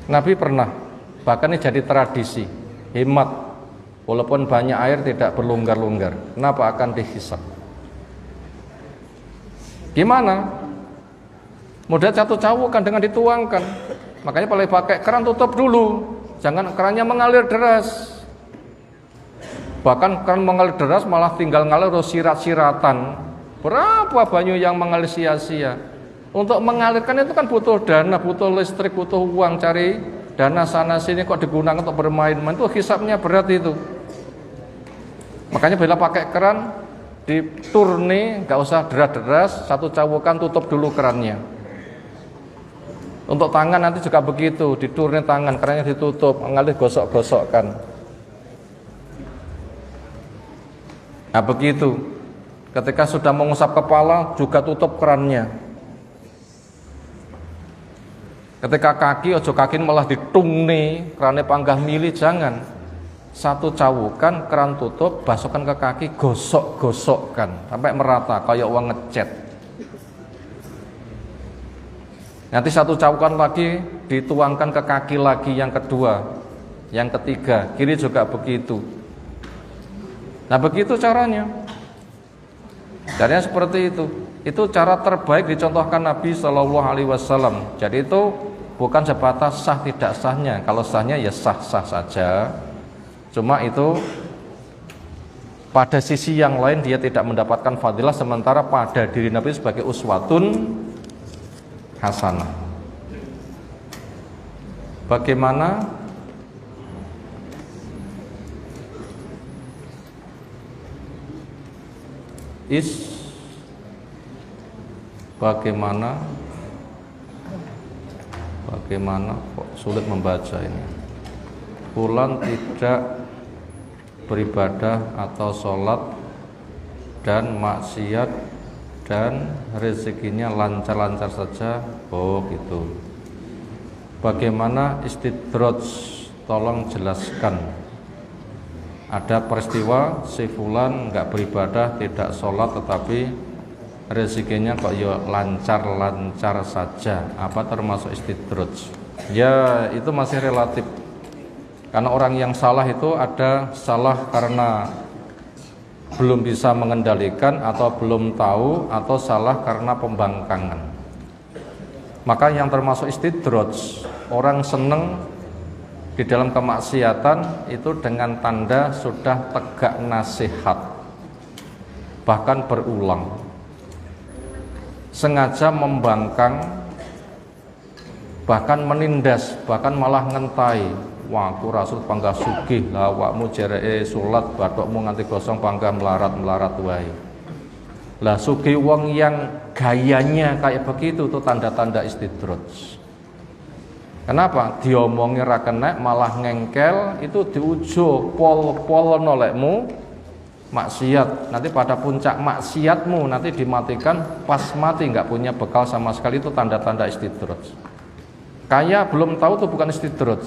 Nabi pernah. Bahkan ini jadi tradisi. Hemat. Walaupun banyak air tidak berlonggar-longgar. Kenapa akan dihisab? Gimana? Mudah satu cawukan dengan dituangkan. Makanya paling pakai keran tutup dulu. Jangan kerannya mengalir deras. Bahkan keran mengalir deras malah tinggal ngalir sirat-siratan. Berapa banyak yang mengalir sia-sia? Untuk mengalirkan itu kan butuh dana, butuh listrik, butuh uang. Cari dana sana sini kok digunakan untuk bermain-main. Itu hisabnya berat itu. Makanya bila pakai keran diturni, nggak usah deras-deras, satu cawukan tutup dulu kerannya. Untuk tangan nanti juga begitu, diturni tangan, kerannya ditutup, mengalir gosok-gosokkan. Nah begitu, ketika sudah mengusap kepala juga tutup kerannya. Ketika kaki, ojo kaki malah ditungni, kerannya panggah mili, jangan. Satu cawukan, keran tutup, basuhkan ke kaki, gosok-gosokkan sampai merata kayak uang ngecat. Nanti satu cawukan lagi dituangkan ke kaki lagi, yang kedua, yang ketiga, kiri juga begitu. Nah begitu caranya. Caranya seperti itu. Itu cara terbaik dicontohkan Nabi SAW. Jadi itu bukan sebatas sah tidak sahnya. Kalau sahnya ya sah-sah saja. Cuma itu pada sisi yang lain dia tidak mendapatkan fadilah, sementara pada diri Nabi sebagai uswatun hasanah. Bagaimana bagaimana kok sulit membaca ini. Fulan tidak beribadah atau sholat dan maksiat dan rezekinya lancar-lancar saja. Oh gitu. Bagaimana istidraj? Tolong jelaskan. ada peristiwa si fulan nggak beribadah, tidak sholat, tetapi rezekinya kok ya lancar-lancar saja, apa termasuk istidraj? Ya itu masih relatif, karena orang yang salah itu ada salah karena belum bisa mengendalikan atau belum tahu, atau salah karena pembangkangan. Maka yang termasuk istidraj, orang seneng di dalam kemaksiatan itu dengan tanda sudah tegak nasihat, bahkan berulang, sengaja membangkang, bahkan menindas, bahkan malah ngentai. Wah, aku rasul panggah sugih lah, awakmu jereke salat bathukmu nganti gosong panggah melarat wae. Lah sugih wong yang gayanya kayak begitu itu tanda-tanda istidraj. Kenapa? Diomongi ra kenek malah ngengkel, itu diujo pol-pol nolekmu maksiat. Nanti pada puncak maksiatmu nanti dimatikan, pas mati nggak punya bekal sama sekali, itu tanda-tanda istidraj. Kaya belum tahu itu bukan istidraj.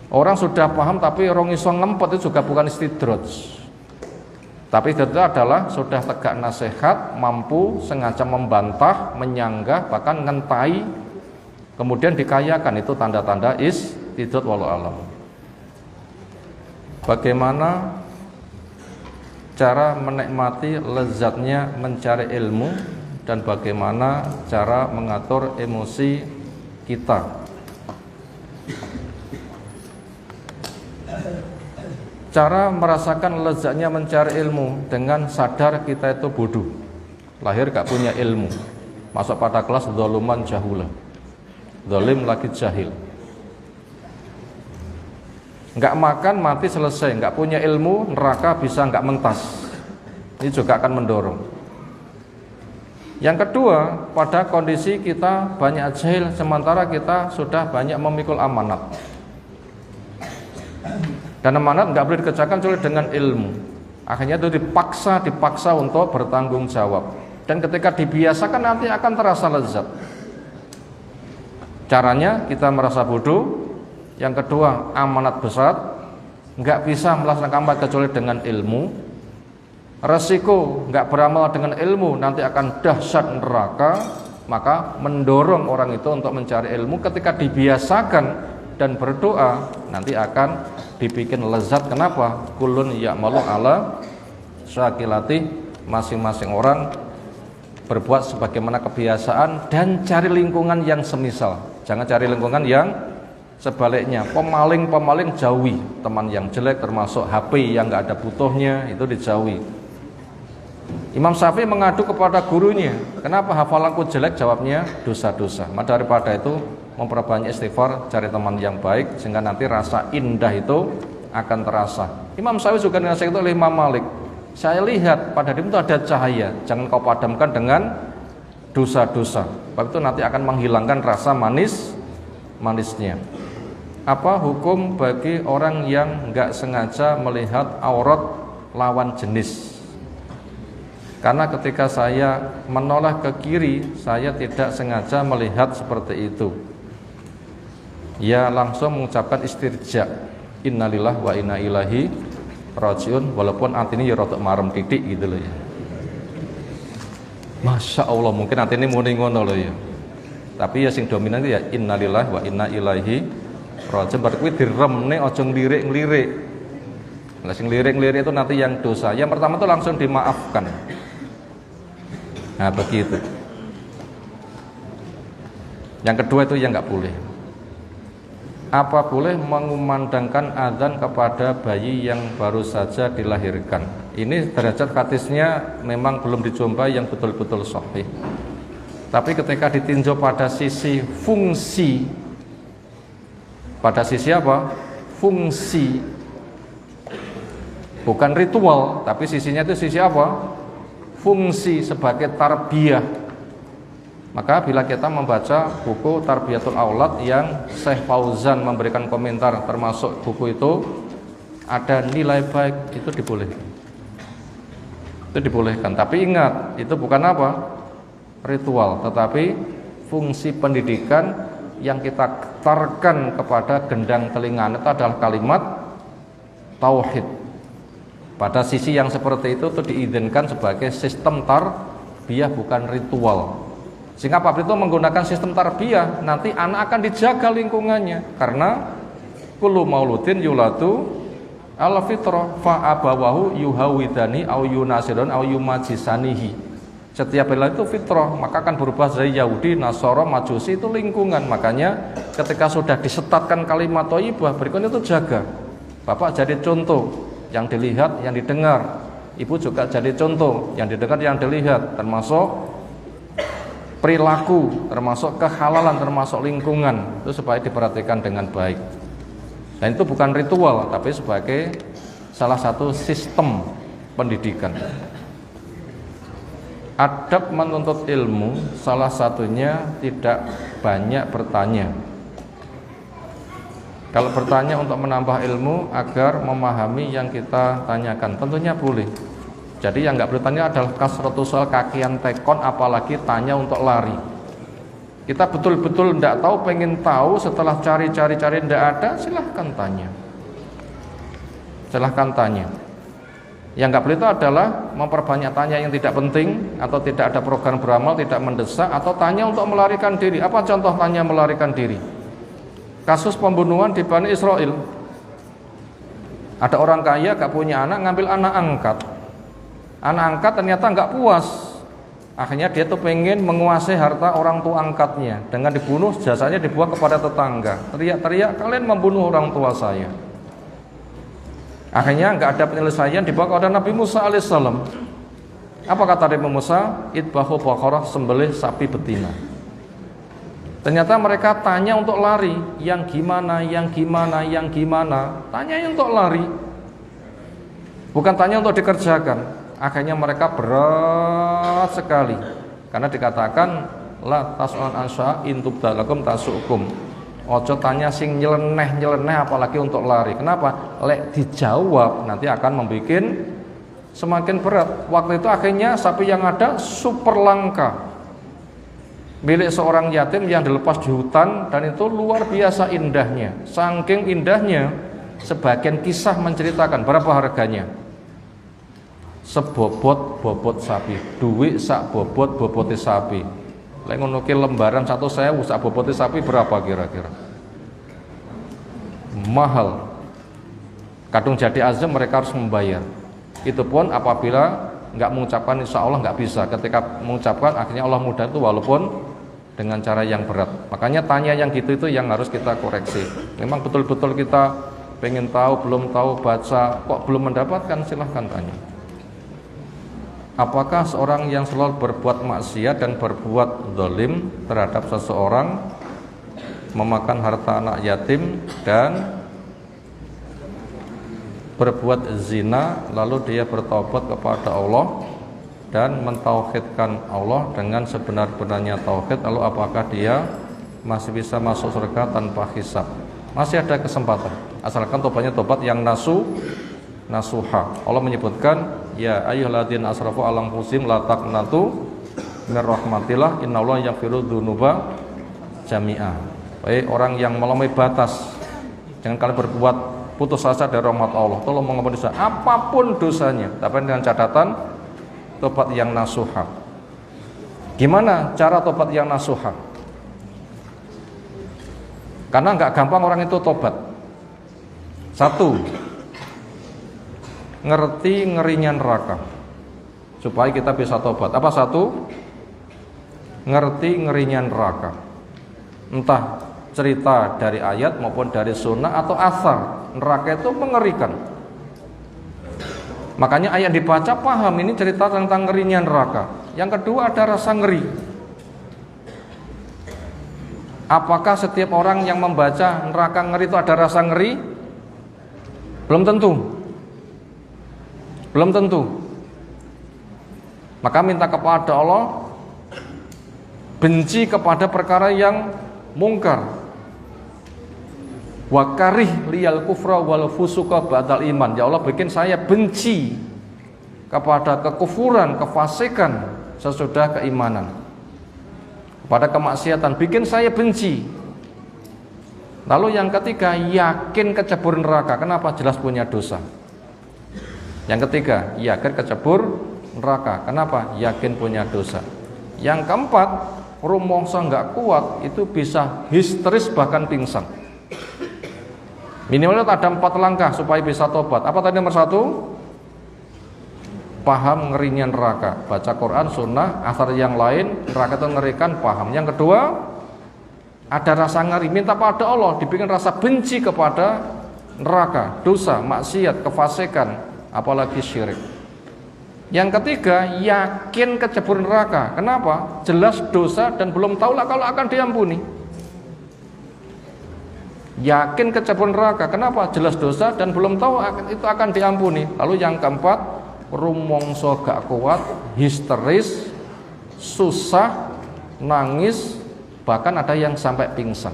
Orang sudah paham tapi orang iso ngempet itu juga bukan istidraj. Tapi itu adalah sudah tegak nasihat, mampu sengaja membantah, menyanggah, bahkan ngentai, kemudian dikayakan, itu tanda-tanda istidraj wallahu alam. Bagaimana cara menikmati lezatnya mencari ilmu, dan bagaimana cara mengatur emosi kita? Cara merasakan lezatnya mencari ilmu dengan sadar kita itu bodoh, lahir gak punya ilmu, masuk pada kelas dzuluman jahula, zalim lagi jahil, nggak makan mati selesai, nggak punya ilmu, neraka bisa nggak mentas. Ini juga akan mendorong. Yang kedua, pada kondisi kita banyak jahil sementara kita sudah banyak memikul amanat. Dan amanat nggak boleh dikerjakan kecuali dengan ilmu. Akhirnya itu dipaksa untuk bertanggung jawab. Dan ketika dibiasakan nanti akan terasa lezat. Caranya kita merasa bodoh. Yang kedua, amanat besar, nggak bisa melaksanakan amanat kecuali dengan ilmu. Resiko nggak beramal dengan ilmu nanti akan dahsyat neraka. Maka mendorong orang itu untuk mencari ilmu. Ketika dibiasakan dan berdoa, nanti akan dibikin lezat. Kenapa? Kulun ya'malu ala syakilati, masing-masing orang berbuat sebagaimana kebiasaan, dan cari lingkungan yang semisal. Jangan cari lingkungan yang sebaliknya. Pemaling jauhi, teman yang jelek termasuk HP yang nggak ada butuhnya itu dijauhi. Imam Syafi'i mengadu kepada gurunya, kenapa hafalanku jelek? Jawabnya dosa-dosa. Maka daripada itu memperbanyak istighfar, cari teman yang baik, sehingga nanti rasa indah itu akan terasa. Imam Syafi'i juga dinasihati oleh Imam Malik, saya lihat pada dirimu itu ada cahaya, jangan kau padamkan dengan dosa-dosa, sebab itu nanti akan menghilangkan rasa manisnya. Apa hukum bagi orang yang nggak sengaja melihat aurat lawan jenis? Karena ketika saya menoleh ke kiri, saya tidak sengaja melihat seperti itu. Ya langsung mengucapkan istirja, innalillahi wa inna ilaihi rajiun, walaupun artinya ya rotok marem titik gitu loh ya. Masya Allah, mungkin artinya muni ngono loh ya. Tapi ya sing dominan itu ya innalillahi wa inna ilaihi rajiun. Berarti kuwi diremne aja nglirik-nglirik. Lah sing lirik-lirik itu nanti yang dosa. Yang pertama itu langsung dimaafkan. Nah begitu. Yang kedua itu yang nggak boleh. Apa boleh mengumandangkan azan kepada bayi yang baru saja dilahirkan? Ini derajat hadisnya memang belum dijumpai yang betul-betul sahih. Tapi ketika ditinjau pada sisi fungsi, pada sisi apa? Fungsi, bukan ritual, tapi sisinya itu sisi apa? Fungsi sebagai tarbiyah. Maka bila kita membaca buku Tarbiyatul Aulad yang Syekh Fauzan memberikan komentar, termasuk buku itu ada nilai baik, itu dibolehkan. Itu dibolehkan. Tapi ingat, itu bukan apa? Ritual, tetapi fungsi pendidikan yang kita getarkan kepada gendang telinga itu adalah kalimat tauhid. Pada sisi yang seperti itu diizinkan sebagai sistem tarbiyah, bukan ritual. Sehingga apabila itu menggunakan sistem tarbiyah, nanti anak akan dijaga lingkungannya, karena kullu mauludin yuladu ala fitrah fa abawahu yuhawidani au yunasirun au yumajisanihi. Setiap bela itu fitrah, maka akan berubah dari Yahudi, Nasara, Majusi, itu lingkungan. Makanya ketika sudah disetatkan kalimat thayyibah, berikutnya itu jaga. Bapak jadi contoh yang dilihat, yang didengar. Ibu juga jadi contoh yang didengar, yang dilihat, termasuk perilaku, termasuk kehalalan, termasuk lingkungan. Itu supaya diperhatikan dengan baik. Dan itu bukan ritual, tapi sebagai salah satu sistem pendidikan. Adab menuntut ilmu salah satunya tidak banyak bertanya. Kalau bertanya untuk menambah ilmu agar memahami yang kita tanyakan, tentunya boleh. Jadi yang nggak boleh tanya adalah kasratu soal, kakian tekon, apalagi tanya untuk lari. Kita betul-betul tidak tahu, pengen tahu, setelah cari-cari tidak ada, silahkan tanya. Silahkan tanya. Yang nggak boleh itu adalah memperbanyak tanya yang tidak penting, atau tidak ada program beramal, tidak mendesak, atau tanya untuk melarikan diri. Apa contoh tanya melarikan diri? Kasus pembunuhan di Bani Israel. Ada orang kaya gak punya anak, ngambil anak angkat. Anak angkat ternyata nggak puas. Akhirnya dia tuh pengen menguasai harta orang tua angkatnya. Dengan dibunuh, jasanya dibuang kepada tetangga. Teriak-teriak, kalian membunuh orang tua saya. Akhirnya nggak ada penyelesaian, dibawa kepada Nabi Musa alaihissalam. Apa kata Nabi Musa? Idbahu baqarah, sembelih sapi betina. Ternyata mereka tanya untuk lari, yang gimana, yang gimana, yang gimana. Tanya untuk lari, bukan tanya untuk dikerjakan. Akhirnya mereka berat sekali, karena dikatakan la tas'al ansha intubdalakum tasukum. Ojo tanya sing nyeleneh apalagi untuk lari. Kenapa? Lek dijawab nanti akan membuat semakin berat. Waktu itu akhirnya sapi yang ada super langka, milik seorang yatim yang dilepas di hutan, dan itu luar biasa indahnya. Saking indahnya, sebagian kisah menceritakan berapa harganya. Sebobot sapi, duit sak bobot sapi. Lek ngono ki lembaran 1.000 sak bobote sapi berapa kira-kira? Mahal. Kadung jadi azam mereka harus membayar. Itu pun apabila nggak mengucapkan insya Allah nggak bisa. Ketika mengucapkan akhirnya Allah mudah itu, walaupun dengan cara yang berat. Makanya tanya yang gitu itu yang harus kita koreksi. Memang betul-betul kita pengen tahu, belum tahu, baca kok belum mendapatkan, silahkan tanya. Apakah seorang yang selalu berbuat maksiat dan berbuat zalim terhadap seseorang, memakan harta anak yatim dan berbuat zina, lalu dia bertobat kepada Allah dan mentauhidkan Allah dengan sebenar-benarnya tauhid, lalu apakah dia masih bisa masuk surga tanpa hisab? Masih ada kesempatan, asalkan tobatnya tobat yang nasuha. Allah menyebutkan, ya ayyuhalladzina asrafu ala anfusihim la taqnatu mir rahmatillah innallaha yaghfiru dzunuba jami'a. Baik orang yang melampaui batas, jangan kalian berbuat putus asa dari rahmat Allah. Tolong mengampuni dosa apapun dosanya, tapi dengan catatan tobat yang nasuha. Gimana cara tobat yang nasuha? Karena nggak gampang orang itu tobat. Satu, ngerti ngerinya neraka supaya kita bisa tobat. Apa satu? Ngerti ngerinya neraka. Entah cerita dari ayat maupun dari sunnah atau asar, neraka itu mengerikan. Makanya ayat dibaca paham, ini cerita tentang ngerinya neraka. Yang kedua ada rasa ngeri. Apakah setiap orang yang membaca neraka ngeri itu ada rasa ngeri? Belum tentu. Belum tentu. Maka minta kepada Allah, benci kepada perkara yang mungkar. Wa karih liyal kufra wal fusuqa ba'dal iman. Ya Allah, bikin saya benci kepada kekufuran, kefasikan sesudah keimanan. Kepada kemaksiatan bikin saya benci. Lalu yang ketiga, yakin kecebur neraka. Kenapa? Jelas punya dosa. Yang ketiga, yakin kecebur neraka. Kenapa? Yakin punya dosa. Yang keempat, rumongso nggak kuat, itu bisa histeris bahkan pingsan. Minimalnya ada 4 langkah supaya bisa tobat. Apa tadi nomor 1? Paham ngerinya neraka. Baca Quran, sunnah, asar yang lain, neraka itu mengerikan, paham. Yang kedua, ada rasa ngeri, minta pada Allah, dibikin rasa benci kepada neraka, dosa, maksiat, kefasikan, apalagi syirik. Yang ketiga, yakin kecebur neraka. Kenapa? Jelas dosa dan belum tahulah kalau akan diampuni. Yakin kecebur neraka. Kenapa? Jelas dosa dan belum tahu itu akan diampuni. Lalu yang keempat, rumongso gak kuat, histeris, susah, nangis, bahkan ada yang sampai pingsan.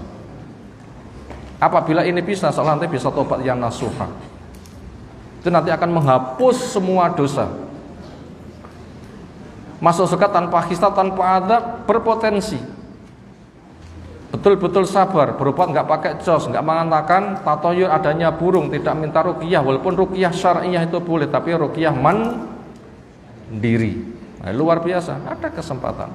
Apabila ini bisa, seolah nanti bisa tobat yang nasuha. Itu nanti akan menghapus semua dosa. Masuk surga tanpa hisab, tanpa adab, berpotensi. Betul-betul sabar, berobat nggak pakai jos, nggak mengatakan tatoyur adanya burung, tidak minta ruqyah, walaupun ruqyah syar'iyah itu boleh, tapi ruqyah mandiri. Nah, luar biasa, ada kesempatan.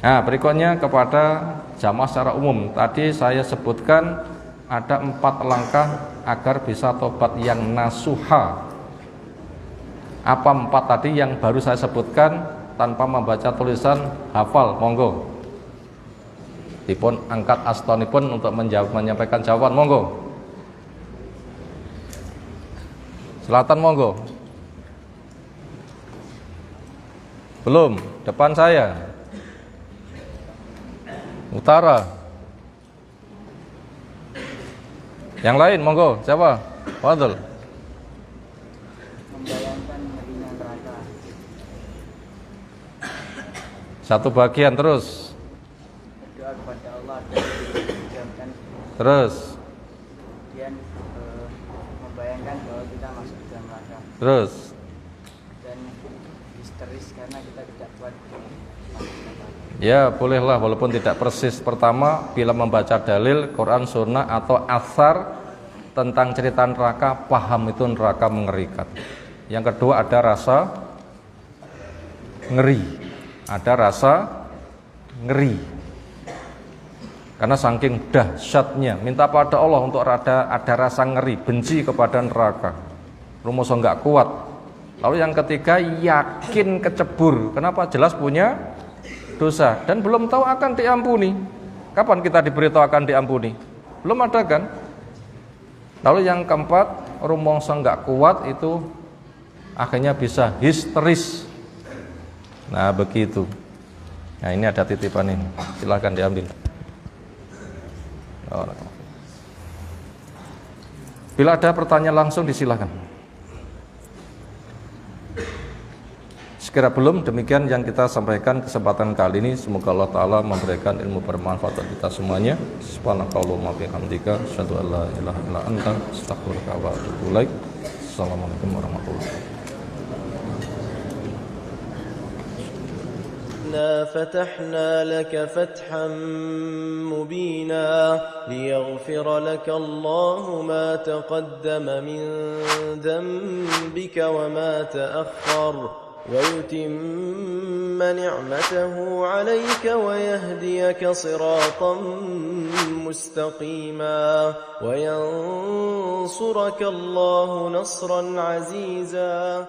Nah, berikutnya kepada jamaah secara umum. Tadi saya sebutkan ada 4 langkah agar bisa tobat yang nasuha. Apa 4 tadi yang baru saya sebutkan tanpa membaca tulisan, hafal, monggo. Dipun angkat astonipun untuk menyampaikan jawaban, monggo. Selatan, monggo. Belum, depan saya. Utara. Yang lain, monggo. Siapa? Fadl. Membayangkan ngerinya neraka. Satu bagian terus. Berdoa kepada Allah dan dijauhkan. Terus. Kemudian membayangkan bahwa kita masuk ke dalam neraka. Terus. Dan histeris karena kita tidak kuat masuk neraka. Ya, bolehlah walaupun tidak persis. Pertama, bila membaca dalil Quran, sunnah atau athar tentang cerita neraka, paham itu neraka mengerikan. Yang kedua, ada rasa ngeri. Ada rasa ngeri. Karena saking dahsyatnya, minta pada Allah untuk ada rasa ngeri, benci kepada neraka. Rumoso enggak kuat. Lalu yang ketiga, yakin kecebur. Kenapa? Jelas punya dosa dan belum tahu akan diampuni. Kapan kita diberitahu akan diampuni? Belum ada kan? Lalu yang keempat, rumongso enggak kuat itu akhirnya bisa histeris. Nah, begitu. Nah, ini ada titipan ini. Silakan diambil. Bila ada pertanyaan langsung disilakan. Sekira belum, demikian yang kita sampaikan kesempatan kali ini. Semoga Allah Ta'ala memberikan ilmu bermanfaat bagi kita semuanya. Subhanakallahumma wa bihamdika, asyhadu an la ilaha illa anta, astaghfiruka wa atubu ilaik. Assalamualaikum warahmatullahi wabarakatuh. فتحنا لك فتحا مبينا ليغفر لك الله ما تقدم من ذنبك وما تأخر ويتم نعمته عليك ويهديك صراطا مستقيما وينصرك الله نصرا عزيزا.